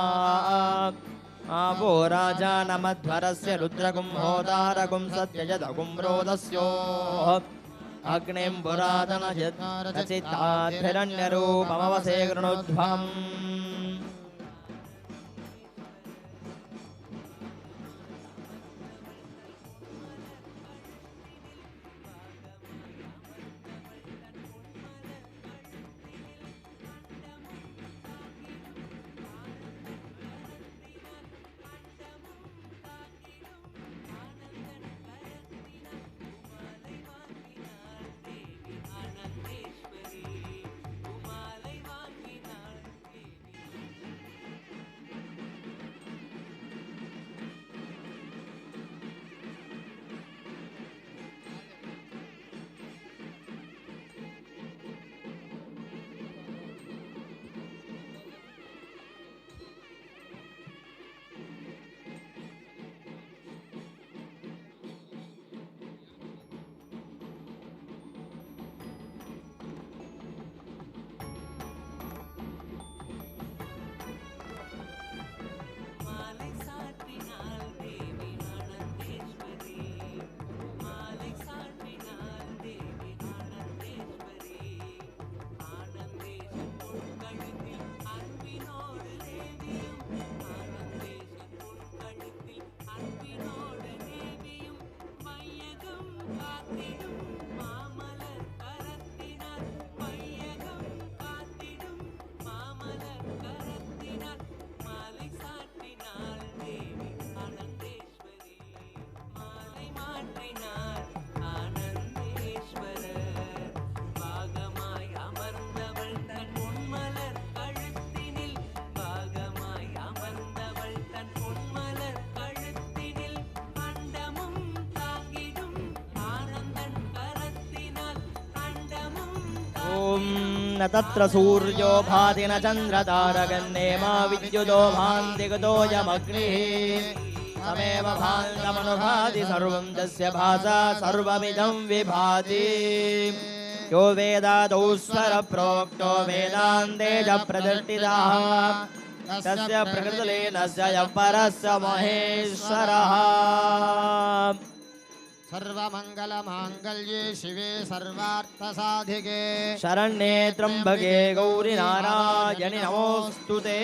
आपो राजानमध्वरस्य रुद्रगुं होतारगुं सत्यजदगुं रोदस्योः अग्निं पुरातनचित्ताद्धिरण्यरूपमवसे गृणोध्वम् न तत्र सूर्यो भाति न चन्द्रतारकन्नेमा विद्युतो भान्ति गतोऽयमग्निः तमेव भान्तमनुभाति सर्वं तस्य भासा सर्वमिदं विभाति यो वेदादौ स्वरप्रोक्तो वेदान्ते च प्रतिष्ठितः तस्य प्रकृतिलीनस्य यः परस्य महेश्वरः
सर्वमङ्गलमाङ्गल्ये शिवे सर्वार्थसाधिके
शरण्ये त्र्यम्बके गौरि नारायणि नमोऽस्तु ते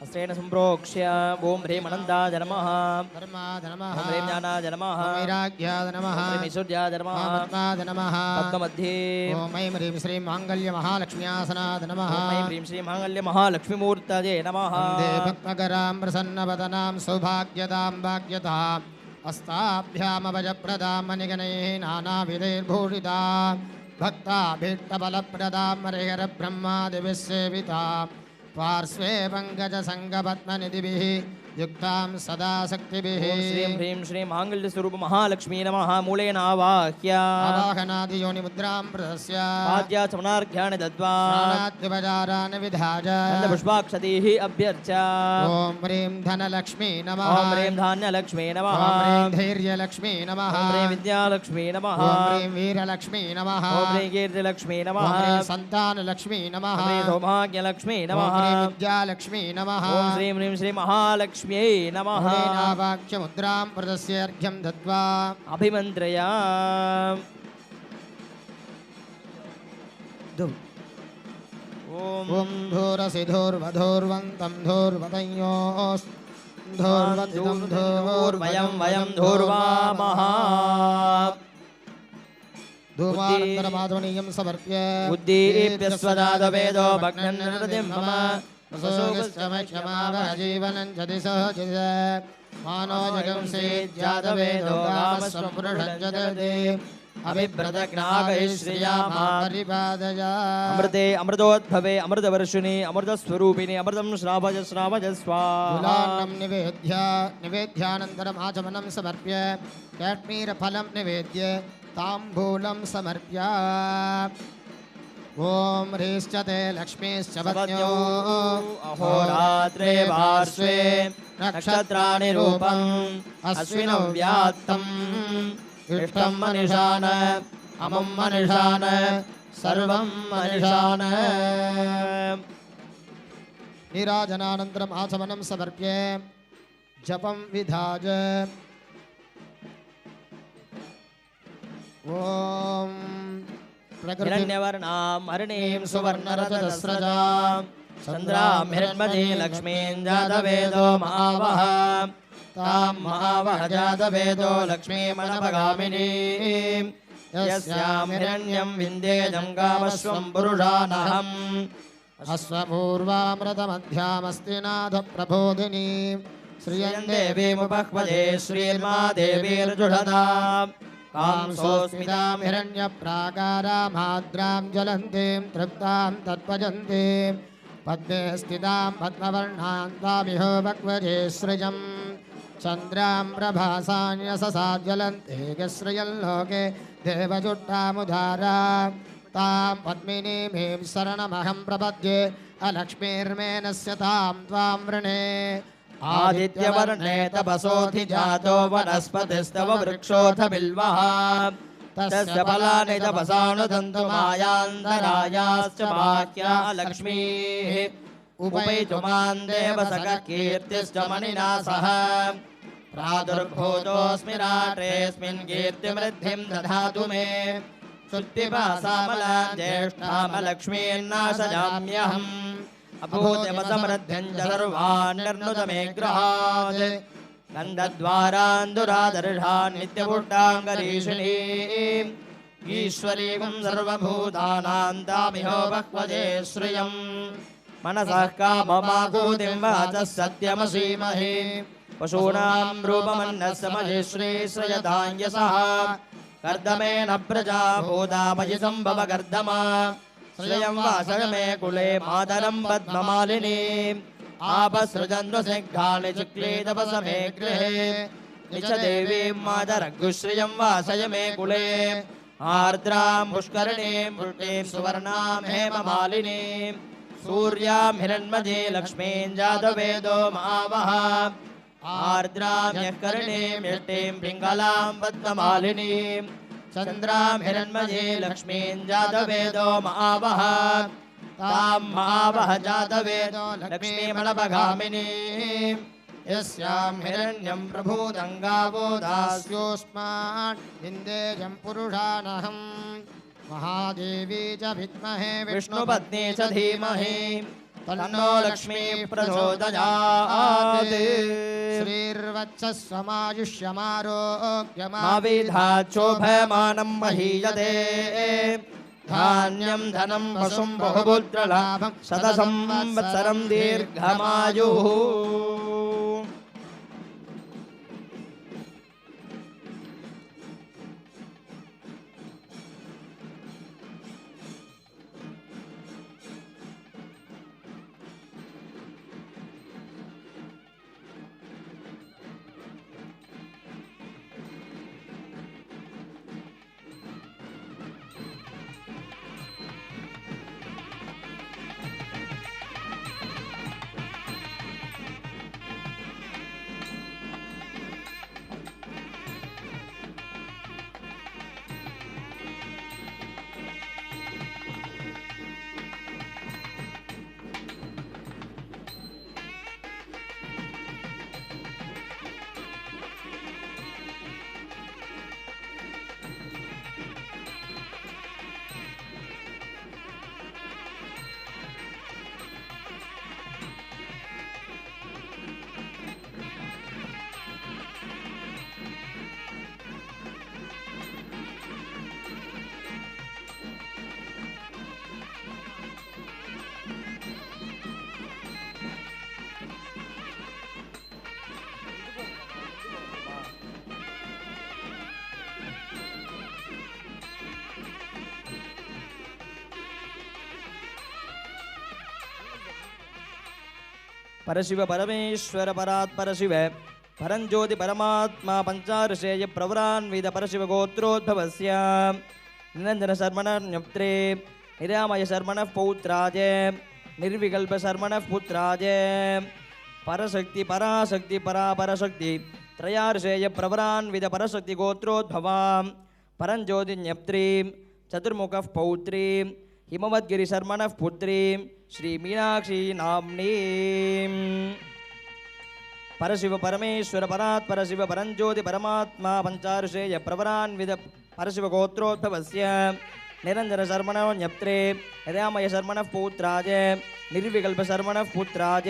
हस्तेन सम्प्रोक्ष्य ओं ह्रीं अनन्ताय नमः
धर्माय नमः
ओं ह्रीं ज्ञानाय नमः
वैराग्याय नमः
ओं ह्रीं ऐश्वर्याय नमः
पद्माय नमः
पद्ममध्ये
ॐ ऐं ह्रीं श्रीं माङ्गल्यमहालक्ष्म्यासनाय नमः
ओं ऐं ह्रीं श्रीं माङ्गल्यमहालक्ष्मीमूर्तये नमः
वन्दे भक्तकरां प्रसन्नवदनां सौभाग्यदां भाग्यताम् अस्ताभ्यामभयप्रदां मणिगणैः नानाविधैर्भूषितां भक्ताभीष्टबलप्रदां हरिहरब्रह्मादिभिस्सेवितां पार्श्वे पङ्कजसङ्गपद्मनिधिभिः युक्तां सदा शक्तिभिः
ओं श्रीं ह्रीं श्रीं माङ्गल्यस्वरूप महालक्ष्मी नमः मूलेन आवाह्य
आवाहनादियोनिमुद्रां प्रदस्य
पाद्याचमनार्घ्याणि दत्त्वा
स्नानाद्युपचारान् विधाय
पुष्पाक्षतीः अभ्यर्च
ॐ ह्रीं धनलक्ष्मी नमः
ॐ ह्रीं धान्यलक्ष्मी नमः
ॐ ह्रीं धैर्यलक्ष्मी नमः
ॐ ह्रीं विद्यालक्ष्मी नमः
ॐ ह्रीं वीरलक्ष्मी नमः
ॐ ह्रीं कीर्तिलक्ष्मी
ॐ
नमः
ह्रीं सन्तानलक्ष्मी नमः
ॐ ह्रीं सौभाग्यलक्ष्मी
ॐ
नमः
ह्रीं विद्यालक्ष्मी नमः
ॐ श्रीं ह्रीं श्री महालक्ष्म्यै नमः
ह्रीनावाक्यमुद्रां प्रदस्य अर्घ्यं दत्त्वा
अभिमन्त्रया
ॐ धूरसि धूर्वधूर्वन्तं धूर्वतयोस्धूर्वतितं
धूर्वयं वयं धूर्वामः
धूमानन्तरमाधवनीयं समर्प्य
उद्दीप्यस्वदादवेदो भग्नन्नृतिं मम
जीवनं जति सहजित मानोजगं सेज्जातवेदो गामस्वं पुरुषं जदते
अमृते अमृतोद्भवे अमृतवर्षिणि अमृतस्वरूपिणि अमृतं श्रावज श्रावज स्वाहा
निवेद्यानन्तरम् आचमनं समर्प्य काश्मीरफलं निवेद्य ताम्बूलं समर्प्य ॐ ह्रीश्च ते लक्ष्मीश्च पत्न्यो
अहोरात्रे पार्श्वे नक्षत्राणि रूपम् अश्विनौ व्यात्तम् इष्टं मनिषान अमं मनिषान सर्वं मनिषान
नीराजनानन्तरम् आचमनं समर्प्य जपं विधाज ॐ
हिरण्यवर्णां हरिणीं सुवर्णरजतस्रजां चन्द्रां हिरण्मयीं लक्ष्मीं जातवेदो महावः तां महावः जातवेदो लक्ष्मीमनपगामिनीं यस्यां हिरण्यं विन्देजं गामस्वं पुरुषानहम्
अश्वपूर्वामृतमध्यामस्ति नाथप्रबोधिनी
श्रियं देवीमुपह्वदे श्रीर्मा देवीर्जुषताम् कांसोऽस्मितां
हिरण्यप्राकारामाद्रां ज्वलन्तीं तृप्तां तत्पजन्तीं पद्मे स्थितां पद्मवर्णां तामिहो भक्वजे सृजं चन्द्रां प्रभासान्यससा ज्वलन्ते गश्रियल्लोके देवजुट्टामुधारा तां पद्मिनीमीं शरणमहं प्रपद्ये अलक्ष्मीर्मेनस्य तां त्वां वृणे
आदित्यवर्णे तपसोऽधि जातो वनस्पतिस्तव वृक्षोऽथ बिल्वः तस्य फलानि तपसानुदन्तु मायान्तरायाश्च बाह्या लक्ष्मीः उपैतुमान् देवसखः कीर्तिश्च मणिना सह प्रादुर्भूतोऽस्मि रात्रेऽस्मिन् कीर्तिवृद्धिं दधातु मे शुद्धिपासामलां ज्येष्ठामलक्ष्मीर्नाशयाम्यहम् अभूतमसमृद्धिं च सर्वान् निर्नुत मे गृहात् गन्धद्वारान्दुरादर्शान् नित्यपुट्टाङ्गरीषिणीम् ईश्वरीं सर्वभूतानां तामिहो भक्वजे श्रियम् मनसः काममाकूतिं वाचः सत्यमसीमहि पशूनां रूपमन्नस्य महिश्रीश्रयदान्यसः कर्दमेन प्रजा भूतामयि सम्भव कर्दमा श्रियं वासय मे कुले मातरं पद्ममालिनीम् आपसृजन्वसिग्धानि चिक्लीतपस मे गृहे निच देवीं मातरग्गुश्रियं वासय मे कुले आर्द्रां पुष्करिणीं पुष्टिं सुवर्णां हेममालिनीं सूर्यां हिरण्मयी लक्ष्मीं जातवेदो महावः आर्द्रां यःकरिणीं यष्टिं पिङ्गलां पद्ममालिनीं चन्द्रां हिरण्मयी लक्ष्मीं जातवेदो महावः तां महावः जातवेदो लक्ष्मीमनपगामिनीं यस्यां हिरण्यं प्रभूतं गावो दास्योऽस्मान् विन्देजं पुरुषानहं महादेवी च विद्महे विष्णुपत्नी च धीमहि तन्नो लक्ष्मी प्रचोदयात् श्रीर्वत्सस्वमायुष्यमारोग्यमाविधाच्छोभयमानं महीयते धान्यं धनं वसुं बहुपुत्रलाभं शतसंवत्सरं दीर्घमायुः परशिव परमेश्वर परात्पर शिव परंज्योति परमात्मा पंचार्षेय प्रवरान्वित परशिव गोत्रोद्भवस्य निरंजन शर्मणर्न्यप्त्रे निरामय शर्मणः पौत्राय निर्विकल्प शर्मणः पुत्राय परशक्ति पराशक्ति परापरशक्ति त्रयार्षेय प्रवरान्वित परशक्ति गोत्रोद्भवां परंज्योतिन्यप्त्रीं चतुर्मुखः पौत्रीं हिमवद्गिरि शर्मणः पुत्रीं श्री मीनाक्षी नाम्नीं परशिव परमेश्वर परात्पर शिव परंज्योति परमात्मा पंचार्षेय प्रवरान्वित परशिव गोत्रोद्भवस्य निरंजन शर्मणो न्यप्त्रे रामय शर्मणः पौत्राय निर्विकल्प शर्मणः पुत्राय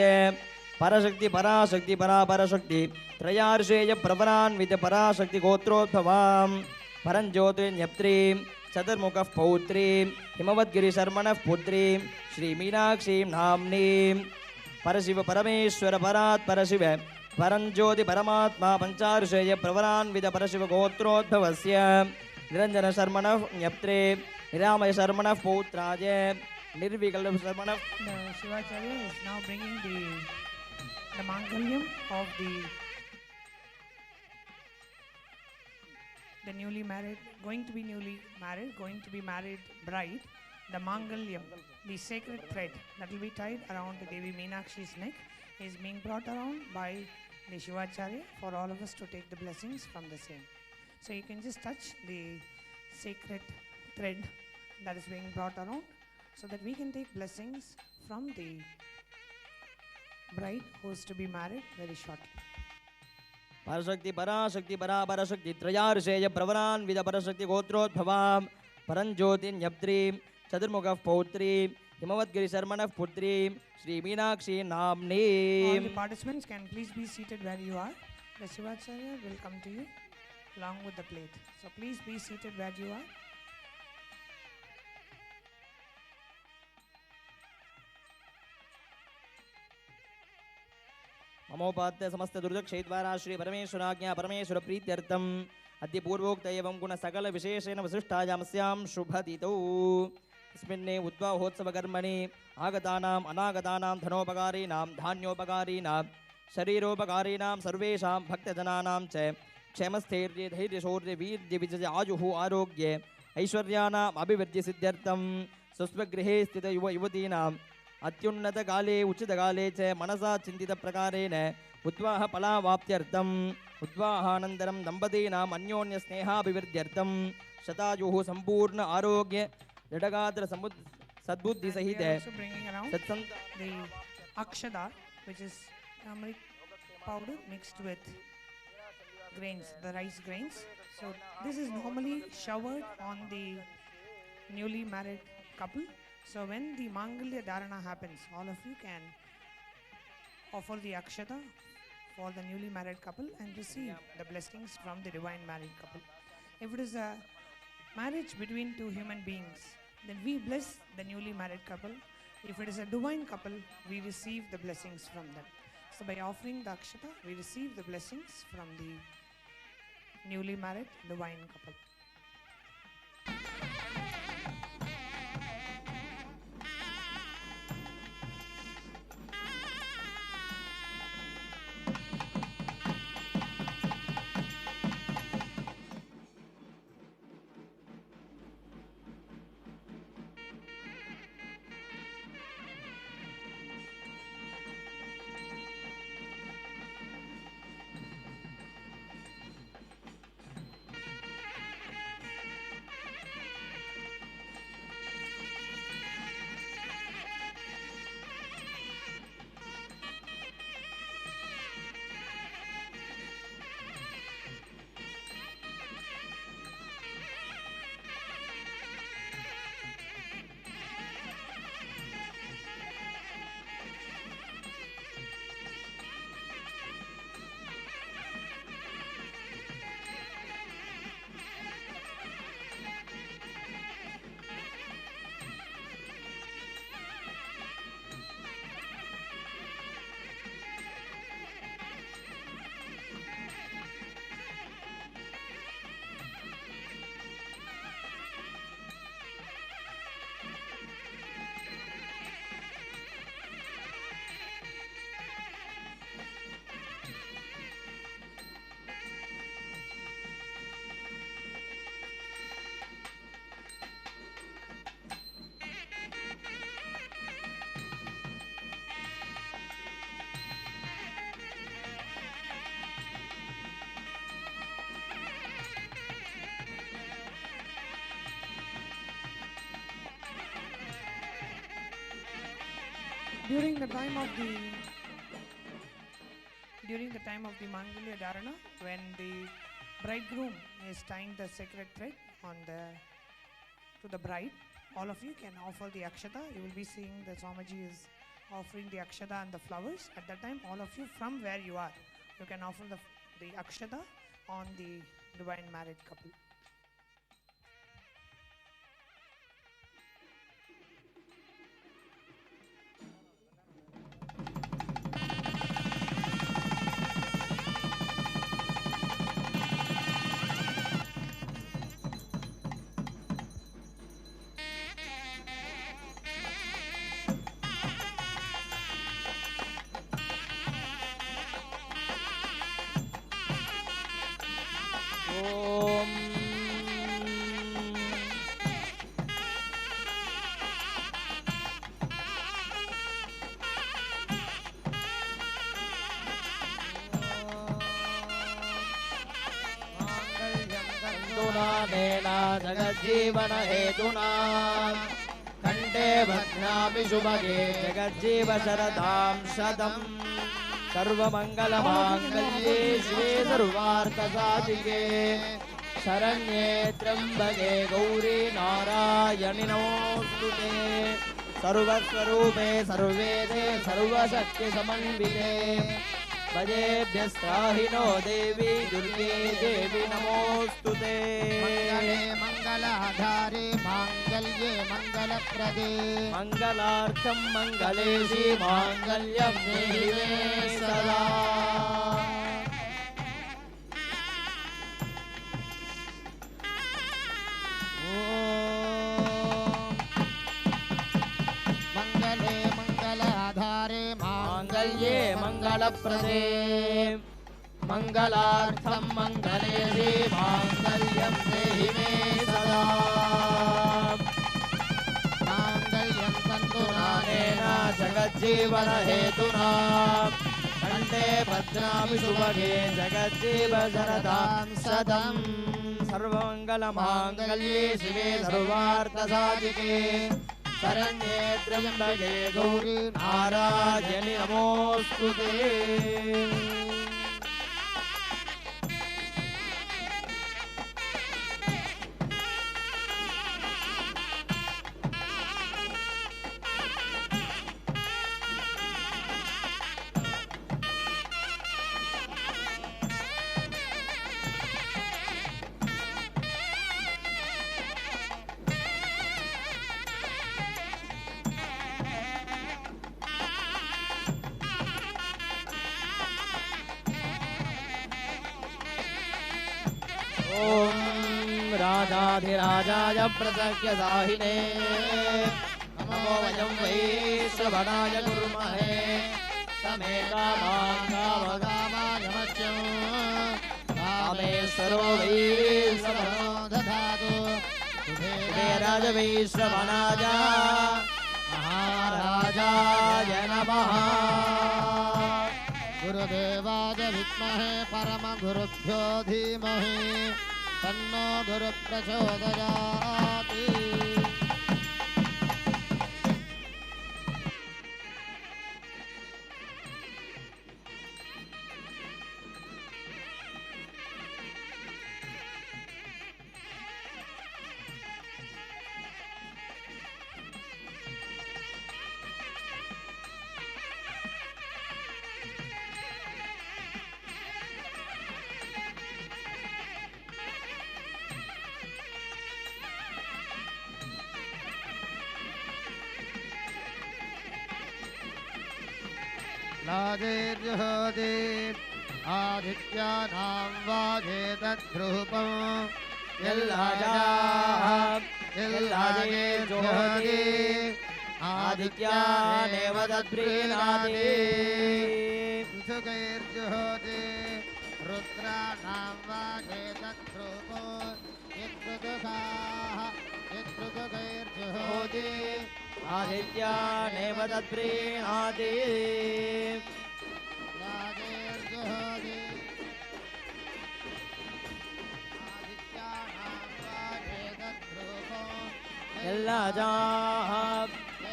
परशक्ति पराशक्ति परापरशक्ति त्रयार्षेय प्रवरान्वित पराशक्ति गोत्रोद्भवां परंज्योतिर्न्यप्त्रीं चतुर्मुखः पौत्रीं हिमवद्गिरि शर्मणः पुत्रीं श्री मीनाक्षी नाम्नीं परशिव परमेश्वर परात्पर शिव परंज्योति परमात्मा पंचार्षेय प्रवरान्वित परशिव गोत्रोद्भवस्य निरंजन शर्मणः न्यप्त्रे निरामय शर्मणः पौत्राय निर्विकल्प शर्मणः.
The Shivacharya is now bringing the Mangalyam of the newly married, going to be married bride, the Mangalyam, the sacred thread that will be tied around the Devi Meenakshi's neck is being brought around by the Shivacharya for all of us to take the blessings from the same. So you can just touch the sacred thread that is being brought around so that we can take blessings from the bride who is to be married very shortly.
परशक्ति पराशक्ति परापरशक्ति त्रयार्षेय प्रवरान्वित परशक्ति गोत्रोद्भवां परंज्योतिन्यप्त्रीं चतुर्मुखः पौत्रीं हिमवद्गिरि शर्मणः पुत्रीं Shri Meenakshi
All
नाम्नीं.
the participants can please be seated where you are. The Shivacharya will come to you along with the plate. So please be seated where you are.
ममोपात्य समस्त दुर्दक्षेद्वारा श्री परमेश्वराज्ञा परमेश्वर प्रीत्यर्थम अद्य पूर्वोक्त एवं गुण सकल विशेषेण वसिष्ठायामस्यां शुभतिथौ अस्मिन्ने उद्वाहोत्सव कर्मणि आगतानाम् अनागतानां धनोपकारीणां धान्योपकारीणां शरीरोपकारीणां सर्वेषां भक्तजनानां च क्षेमस्थैर्ये धैर्यशौर्य वीर्य विजय आयुः आरोग्ये ऐश्वर्याणाम् अभिवृद्धि सिद्ध्यर्थं स्वस्वगृहे स्थित युव युवतीनां अत्युन्नत काले उचित काले च मनसा चिंतित प्रकारेण उद्वाह फलावाप्त्यर्थम् उद्वाहानन्तरं दम्पतीनाम् अन्योन्य स्नेहाभिवृद्ध्यर्थं शतायुः संपूर्ण आरोग्य दृढगात्र सद्बुद्धि
And we
सहित
are also bringing around
सत्संग
the akshada, which is turmeric powder mixed with grains, the rice grains. So this is normally showered on the newly married couple. So when the Mangalya Dharana happens, all of you can offer the akshata for the newly married couple and receive the blessings from the divine married couple. If it is a marriage between two human beings, then we bless the newly married couple. If it is a divine couple, we receive the blessings from them. So by offering the akshata, we receive the blessings from the newly married divine couple. during the time of the Mangalya Dharana, when the bridegroom is tying the sacred thread to the bride, all of you can offer the akshata. You will be seeing the Swamiji is offering the akshata and the flowers. At that time, all of you from where you are, you can offer the akshata on the divine married couple.
जगज्जीवन हेतुना कंठे भद्नामि शुभगे जगज्जीव शरदां शतम् सर्वमंगलमांगल्ये शिवे सर्वार्थसाधिके शरण्ये त्र्यंबके गौरी नारायणि नमोस्तुते सर्वस्वरूपे सर्वेदे सर्वशक्तिसमन्विते भजेभ्यस्त्राहि no देवी दुर्गे देवी नमोस्तुते
मंगले मंगलाधारे मांगल्ये मंगलप्रदे
मंगलार्थं मंगलेशी मांगल्यं देहि मे सदा
मंगले मंगलाधारे
मांगल्ये मंगलप्रदे मंगलार्थं मंगलेशी मांगल्यं देहि मे सदा
मांगल्यं तन्तुनानेन
जगज्जीवन हेतुना कंठे भद्नामि शुभगे जगज्जीव शरदां शतम् सर्वमंगलमांगल्ये शिवे सर्वार्थसाधिके शरण्ये त्र्यंबके गौरी नारायणि नमोस्तुते राजाधिराजाय प्रसख्यदाहिने नमो वयं वै श्रवणाय कुर्महे समे कामाय मच्यं कामेश्वरो वै श्रवणो दधातु शुभे राज वै श्रवणाय महाराजाय नमः
गुरुदेवाय विद्महे परमगुरुभ्यो धीमहि तन्नो गुरुप्रचोदयात् लाजेर्जुहोति आदित्यानां वाजेतद्रूपम्
यल्लाजेर्जुहोति आदित्यानेव तद्प्रीणाति
सुखैर्जुहोति रुद्राणां वाजेतद्रूपो यत्रुदुःखैर्जुहोति
आदित्यानेव तत्प्रीणाति
लाजेर्जुहोति आदित्यानां वाजेतद्रूपो
यल्लाजाः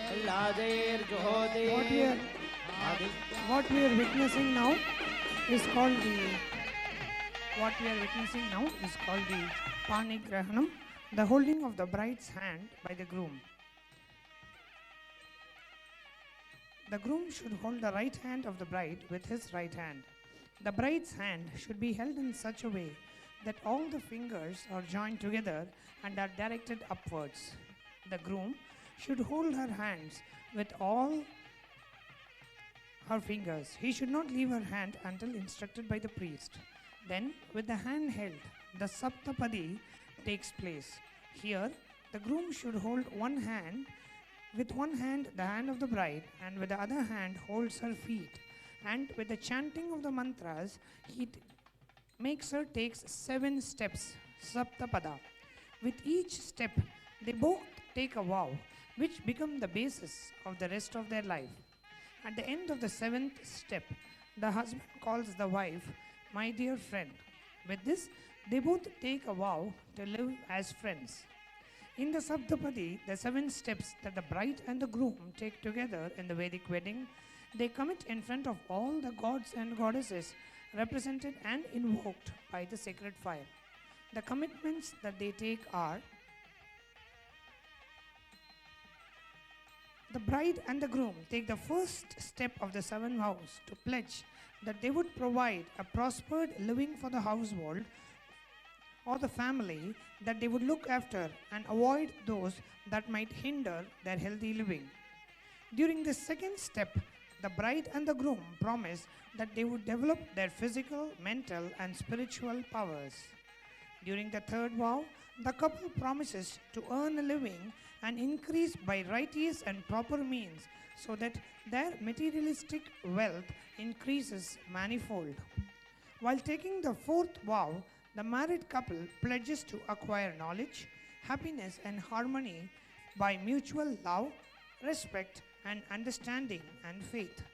आह्लादैर्जुहोति
What we are witnessing now is called the Panigrahanam, the holding of the bride's hand by the groom. The groom should hold the right hand of the bride with his right hand. The bride's hand should be held in such a way that all the fingers are joined together and are directed upwards. The groom should hold her hands with all her fingers. He should not leave her hand until instructed by the priest. Then, with the hand held, the Saptapadi takes place. Here, the groom should hold one hand. With one hand, the hand of the bride, and with the other hand, holds her feet. And with the chanting of the mantras, he makes her take 7 steps, Saptapada. With each step, they both take a vow, which become the basis of the rest of their life. At the end of the 7th step, the husband calls the wife, my dear friend. With this, they both take a vow to live as friends. In the Saptapadi, the 7 steps that the bride and the groom take together in the Vedic wedding, they commit in front of all the gods and goddesses represented and invoked by the sacred fire. The commitments that they take are: the bride and the groom take the first step of the 7 vows to pledge that they would provide a prospered living for the household or the family, that they would look after and avoid those that might hinder their healthy living. During the 2nd step, the bride and the groom promise that they would develop their physical, mental, and spiritual powers. During the 3rd vow, the couple promises to earn a living and increase by righteous and proper means so that their materialistic wealth increases manifold. While taking the 4th vow, the married couple pledges to acquire knowledge, happiness, and harmony by mutual love, respect, and understanding and faith.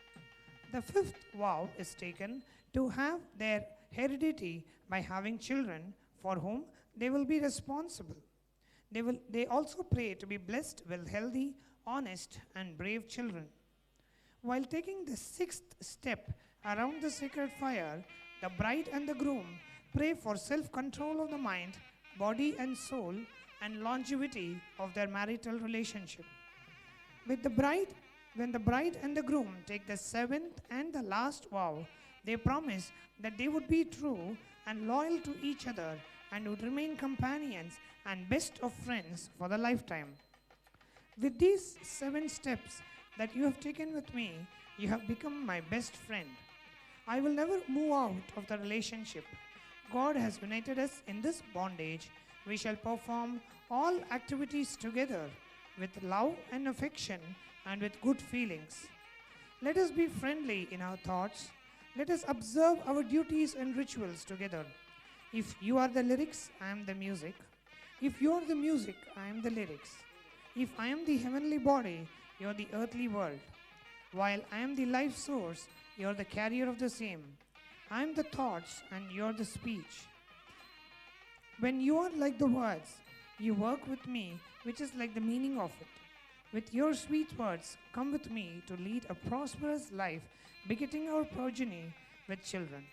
The 5th vow is taken to have their heredity by having children for whom they will be responsible. They also pray to be blessed with healthy, honest, and brave children. While taking the 6th step around the sacred fire, the bride and the groom pray for self-control of the mind, body, and soul, and longevity of their marital relationship. When the bride and the groom take the 7th and the last vow, they promise that they would be true and loyal to each other and would remain companions and best of friends for the lifetime. With these 7 steps that you have taken with me, you have become my best friend. I will never move out of the relationship. God has united us in this bondage. We shall perform all activities together with love and affection and with good feelings. Let us be friendly in our thoughts. Let us observe our duties and rituals together. If you are the lyrics, I am the music. If you are the music, I am the lyrics. If I am the heavenly body, you are the earthly world. While I am the life source, you are the carrier of the same. I am the thoughts and you are the speech. When you are like the words, you work with me, which is like the meaning of it. With your sweet words, come with me to lead a prosperous life, begetting our progeny with children.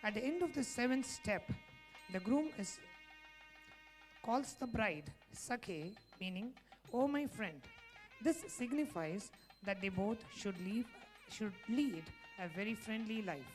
At the end of the 7th step, the groom calls the bride Sakhe, meaning, "Oh my friend." This signifies that they both should lead a very friendly life.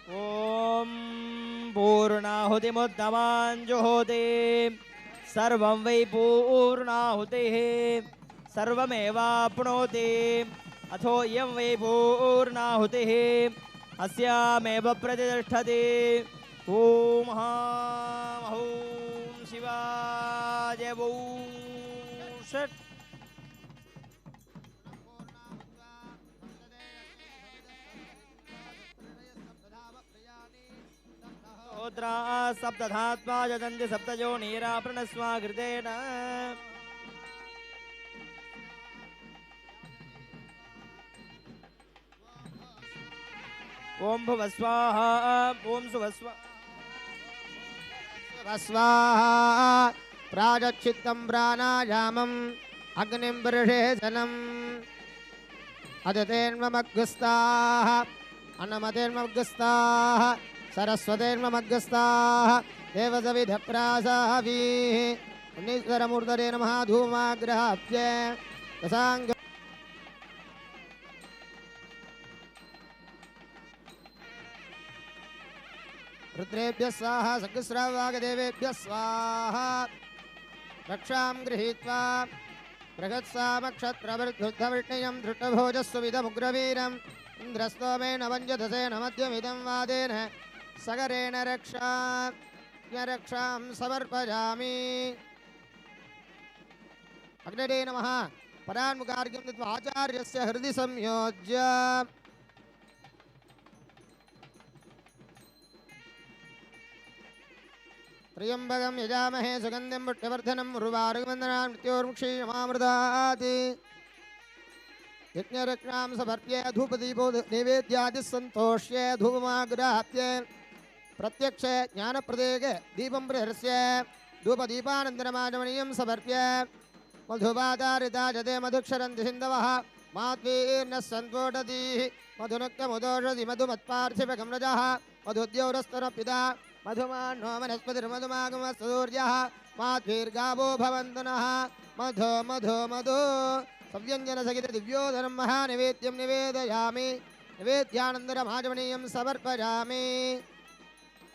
ॐ पूर्णाहुतिमुद्गमाञ्जुहोति सर्वं वै पूर्णाहुतिः सर्वमेवाप्नोति अथो इयं वै पूर्णाहुतिः अस्यामेव प्रतिष्ठति ॐ ॐ शिवाय ॐ षट् ोत्रा सप्तधात्मा यजन्ति सप्तजो नीराप्रणस्वा घृतेन ॐ भुवस्वाहा ॐ
स्वाहा प्राजच्छित्तं प्राणायामम् अग्निं बर्हे जलम् अदितेन्मग्गस्ताः अन्नमतेन्मग्गस्ताः सरस्वतेन्मग्गस्ताः देवसविधप्रासावीः उन्नीश्वरमूर्तये नमः धूमाग्रहाभ्य दशाङ्ग रुद्रेभ्यः स्वाहा सग्स्रावागदेवेभ्यः स्वाहा रक्षां गृहीत्वा बृहत्सामक्षत्रवृद्धविष्णियं धृष्टभोजस्सुविधमुग्रवीरम् इन्द्रस्तोमेन वञ्जधसेन मध्यमिदं वादेन सगरेण रक्षां समर्पयामि अग्नये नमः परान्मुखार्घ्यं दत्त्वा आचार्यस्य हृदि संयोज्य त्र्यम्बकं यजामहे सुगन्धिं पुष्टिवर्धनं उर्वारुकवन्दनान् मृत्योर्मुक्षीयमामृतात् यज्ञरक्षां समर्प्य धूपदीपो नैवेद्यादिः सन्तोष्य धूपमाग्राह्य प्रत्यक्ष ज्ञानप्रदेक दीपं प्रहर्ष्य धूपदीपानन्तरमाचमनीयं समर्प्य मधुवादारिता जते मधुक्षरन्ति सिन्धवः माध्वीर्नः सन्त्वोटतीः मधुनक्तमुदोषधि मधुमत्पार्थिवकं रजः मधुद्यौरस्तरपिता मधुमान्नो वनस्पतिर्मधुमागमस्तूर्यः माध्वीर्गावो भवन्तु नः मधो मधो मधो सव्यञ्जनसहित दिव्योदनं महानिवेद्यं निवेदयामि निवेद्यानन्तरमाचमनीयं समर्पयामि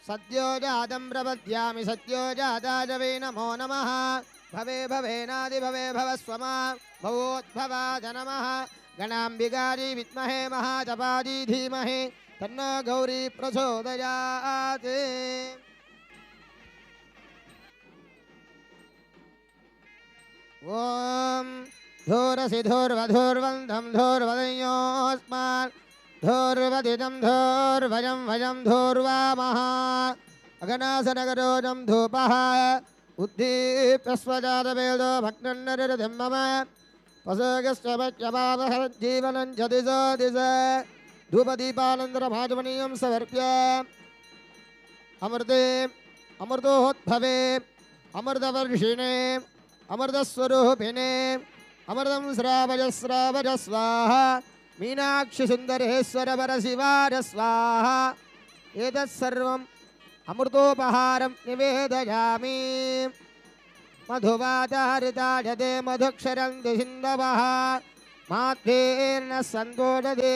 सद्यो जातं प्रपद्यामि सद्यो जाताय वै नमो नमः भवे भवेनादिभवे भवस्वमा भवोद्भवाय नमः गणाम्बिकायै विद्महे महाजपायै धीमहि तन्नो गौरी प्रचोदयात् ॐ धूरसि धूर्वधूर्वन्धं धूर्वदयोऽस्मान् धूर्वदितं धूर्वयं वयं धूर्वामः अगनासनगरोजं धूपः उद्दीप्यस्वजातवेदो भक्तन्नरिरधिं मम पशुगश्चमच्यमावह जीवनं च दिशो दिश धूपदीपानन्तरमाचमनीयं समर्प्य अमृते अमृतोद्भवे अमृतवर्षिणे अमृतस्वरूपिणे अमृतं श्रावय श्रावय स्वाहा मीनाक्षि सुन्दरेश्वर परशिवाय स्वाहा एतत्सर्वम् अमृतोपहारं निवेदयामि मधुवादारितायते मधुक्षरन्ति सिन्धवः माध्वेर्न सन्तोषते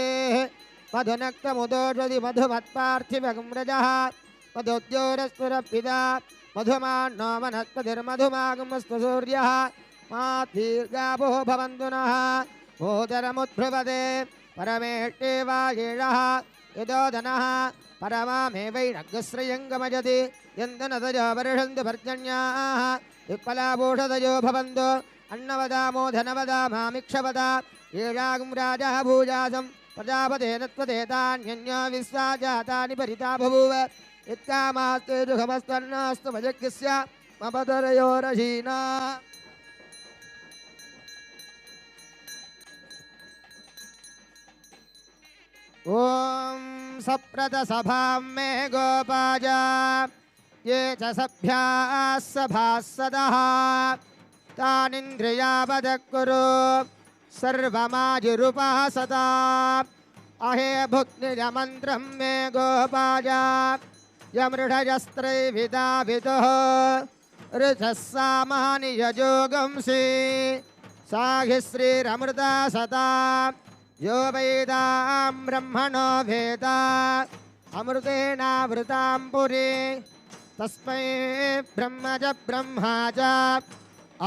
मधुनक्तमुदोषधि मधुमत्पार्थिवकं रजः मधुद्योरस्फुरपिता मधुमान्नो वनस्पतिर्मधुमागमस्तु सूर्यः माध्वीर्गावो भवन्तु नः भूतरमुद्भवते परमेष्टे वायेषः यदोदनः परमामेवैरग्रश्रयं गमयति यन्दनतयो वर्षन्तु पर्जन्याः विप्पलाभूषदयो भवन्तु अन्नवदामो धनवदामामिक्षवदा येषागुं राजः भूजासं प्रजापतेन त्वदेतान्यन्यो विश्वा जातानि परिता बभूव यत्कामास्ते दुःखमस्तन्नास्तु भजग्यस्य मपतरयोरशीना ॐ सप्रतसभां मे गोपाय ये च सभ्याः सभासदः तानिन्द्रियावदः कुरु सर्वमाजिरुपासता अहे भुक्तिजमन्त्रं मे गोपाय यमृढजस्त्रैविदाविदुः ऋचः सामानि यजोगंसि साहि श्रीरमृता सता यो वेदां ब्रह्मणो वेदा अमृतेनावृतां पुरी तस्मै ब्रह्म च ब्रह्मा च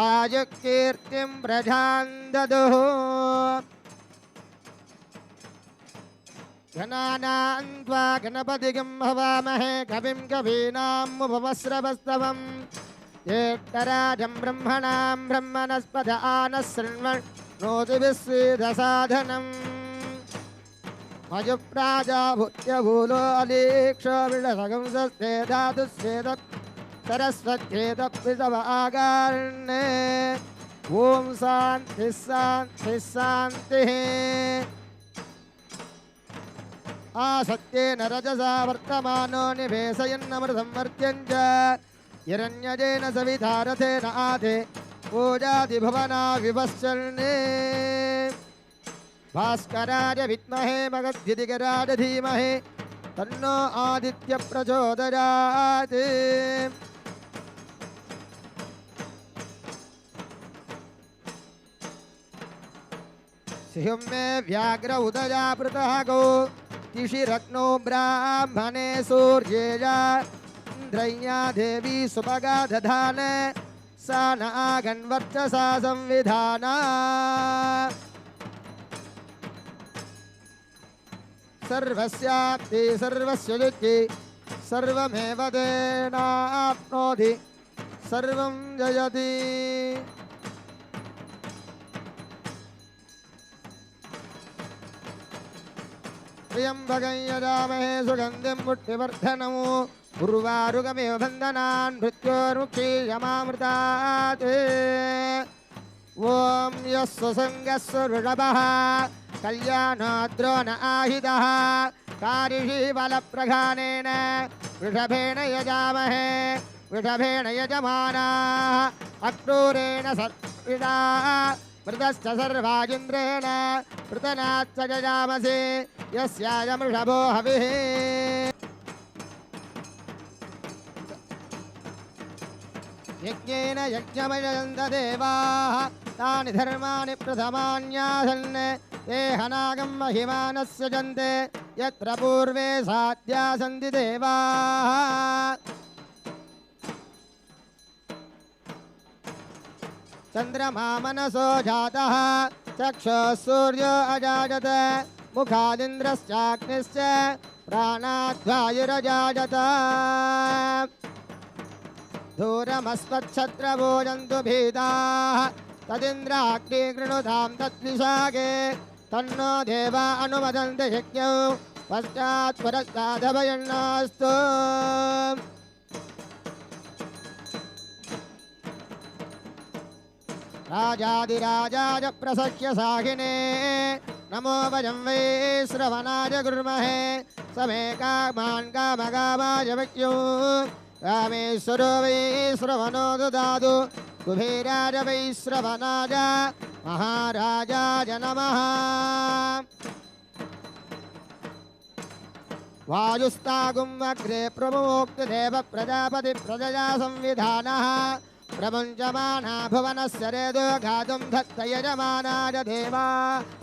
आयुकीर्तिं प्रजां ददुः गणानां त्वा गणपतिं हवामहे कविं कवीनामुपमश्रवस्तवं ज्येष्ठराजं ब्रह्मणां ब्रह्मणस्पत आनः शृण्वन्नोतिभिस्सीदसाधनम् मयुप्राजाभूत्यभूलो अलीक्षविडसगंसस्ते धातुस्वेद सरस्वत्येतप्पितव आकारण्ये ॐ शान्तिः शान्तिः शान्तिः आसत्येन रजसा वर्तमानो निवेशयन्नमृतं वर्त्यञ्च हिरण्यजेन सविता रथेन आदे पूजादिभवना विवश्चर्णे भास्कराय विद्महे मगद्युतिकराय धीमहि तन्नो आदित्य प्रचोदयात् सिंह मे व्याघ्र उदया पृतः गो तिषिरग्नो ब्राह्मणे सूर्येया इन्द्रय्या देवी सुभगा दधान सा न आगन्वर्चसा संविधाना सर्वस्याप्ति सर्वस्य युक्ति सर्वमेव तेनाप्नोति सर्वं जयति त्र्यम्बकं यजामहे सुगन्धिं पुष्टिवर्धनम् उर्वारुकमिव बन्धनान् मृत्योर्मुक्षीयमामृतात् ॐ यस्य सङ्गस्य ऋषभः कल्याणाद्रो न आहितः कारिषीबलप्रघानेन वृषभेण यजामहे वृषभेण यजमानाः अक्रूरेण सर्विदा मृतश्च सर्वाजिन्द्रेण पृतनाच्च यजामसि यस्यायमृषभो हविः यज्ञेन यज्ञमयन्त देवाः तानि धर्माणि प्रथमान्यासन् ते हनागं महिमानस्य जन्ते यत्र पूर्वे साध्या सन्ति देवाः चन्द्रमा मनसो जातः चक्षुः सूर्यो अजायत मुखादिन्द्रश्चाग्निश्च प्राणाद्वायुरजायत दूरमस्मच्छत्रभोजन्तु भीताः तदिन्द्राग्नि कृणुतां तद्विशाखे तन्नो देवा अनुमदन्ति यज्ञौ पश्चात् पुरस्तादभयन्नास्तु राजाधिराजाय प्रसख्य साहिने नमो वयं वै श्रवणाय कुर्महे समे कामान् कामकामाय वक्यो रामेश्वरो वै श्रवणो ददातु कुबेराय वै श्रवणाय महाराजाय नमः वायुस्तागुम् अग्रे प्रमुक्तिदेव प्रजापति प्रजया संविधानः प्रमुञ्चमाना भुवनस्य रेदो घातुं धत्त यजमानाय देवाः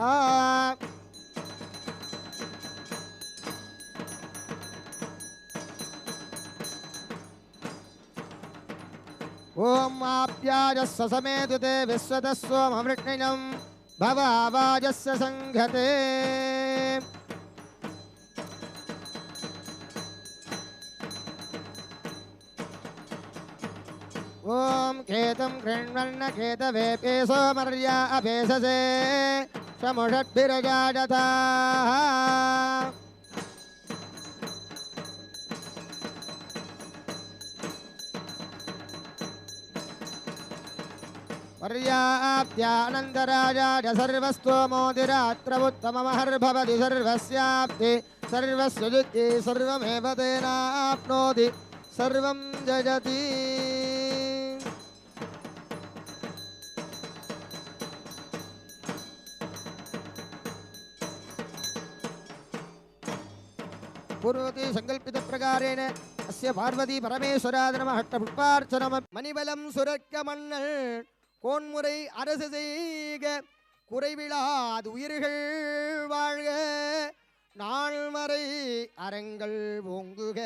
ॐ आप्यायस्य समेतु ते विश्वतः सोमवृष्णिजं भवावाजस्य सङ्घते ॐ केतं कृण्वन्न केतवेपे सोमर्या अपेशसे समुषद्भिरजायताः पर्याप्त्यानन्तराजाय सर्वस्तोमोदिरात्र उत्तममहर्भवति सर्वस्याप्ति सर्वस्य युक्ति सर्वमेव तेनाप्नोति सर्वं जयति पूर्ववती सङ्कल्पितप्रकारेण अस्य पार्वती परमेश्वरादनमः अष्टपुष्पार्चनम् मणिबलं सुरक्कमन्नल् கோன்முறை அரசு செய்க குறைவிலாது உயிர்கள் வாழ்க நாள்மறை அறங்கள் ஓங்குக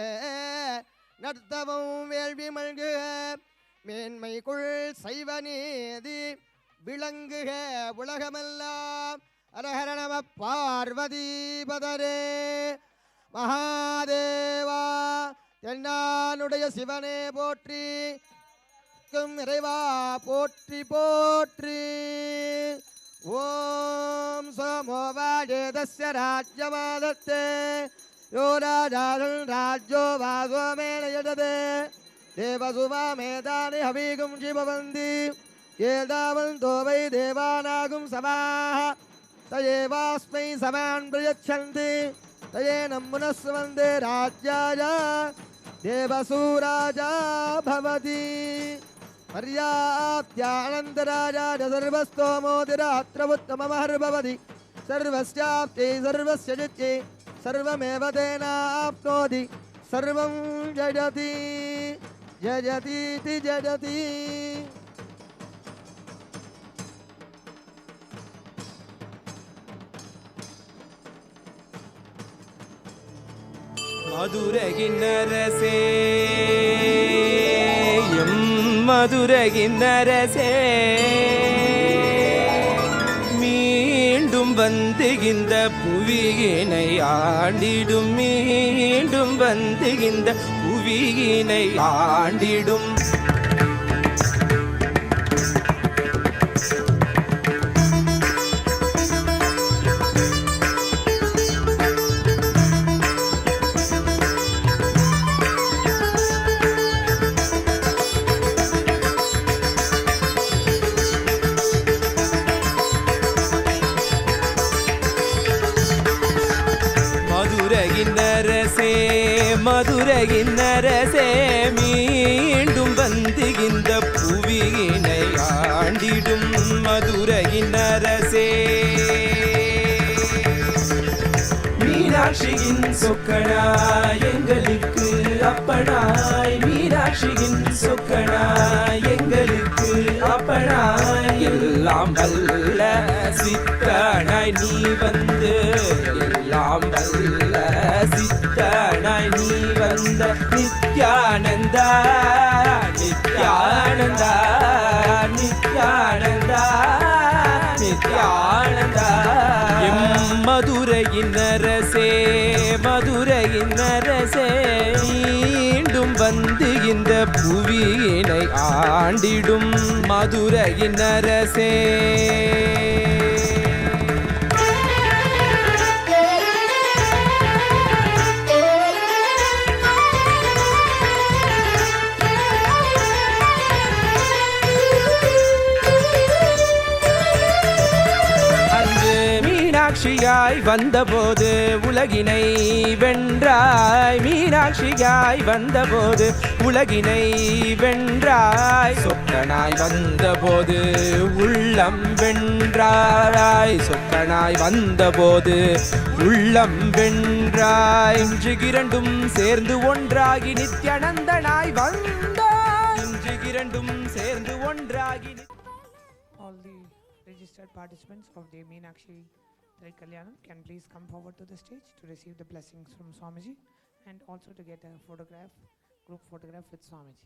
நர்த்தவம் வேள்வி மல்குக மேன்மைக்குள் சைவ நீதி விளங்குக உலகமெல்லாம். அரஹர நம பார்வதிபதரே மகாதேவா. தென்னானுடைய சிவனே போற்றி, இறைவா போற்றி போற்றி. ஓம் சோமோவாஜேதஸ்ய ராஜ்யமாதத்தே யோ ராஜாதன் ராஜ்யோ வாசோமேன யஜதே தேவசுவாமேதானி ஹவீகும் ஜிபவந்தி ஏதாவந்தோ வை தேவானாகும் சமாஹ தயேவாஸ்மை சமான் பிரயச்சந்தி தயேனம் முனஸ்வந்தே ராஜ்யாய தேவசூராஜா பவதி. पर्याप्त्यानन्दराजा सर्वस्तोमोदिरात्रमुत्तममहर्भवति सर्वस्याप्ते सर्वस्य जित्ये सर्वमेव तेनाप्नोति सर्वं जयति जयतीति जयति.
மதுரகின்னரசே மதுரகின்னரசே மீண்டும் வந்து இந்த புவியினை ஆண்டிடும், மீண்டும் வந்து இந்த புவியினை ஆண்டிடும். மதுரகின்னரசே மீண்டும் வந்து இந்த புவியினை ஆண்டிடும். மதுரகின்னரசே மீனாட்சியின் சொக்கனாய் எங்களுக்கு அப்பனாய், மீனாட்சியின் சொக்கனாய் எங்களுக்கு அப்பனாய், எல்லாம் வல்ல சித்தனாய் நீ வந்து, எல்லாம் வல்ல சித்தனாய் நீ வந்த நித்யானந்தா நித்யானந்தா நித்யானந்தா நித்யானந்தா. மதுரையின் அரசே மதுரையின் மீண்டும் வந்து இந்த புவியினை ஆண்டிடும். மதுரையின் அரசே மீனாட்சியாய் வந்தபோது உலகினை வென்றாய், மீனாட்சியாய் வந்தபோது உலகினை வென்றாய், சொக்கனாய் வந்தபோது உள்ளம் வென்றாய், சொக்கனாய் வந்தபோது உள்ளம் வென்றாய். இன்று இரண்டும் சேர்ந்து ஒன்றாகி நித்யானந்தனாய் வந்தாய், இன்று இரண்டும் சேர்ந்து ஒன்றாகி.
All the registered participants of the Meenakshi Kalyanam can please come forward to the stage to receive the blessings from Swamiji and also to get a photograph, group photograph with Swamiji.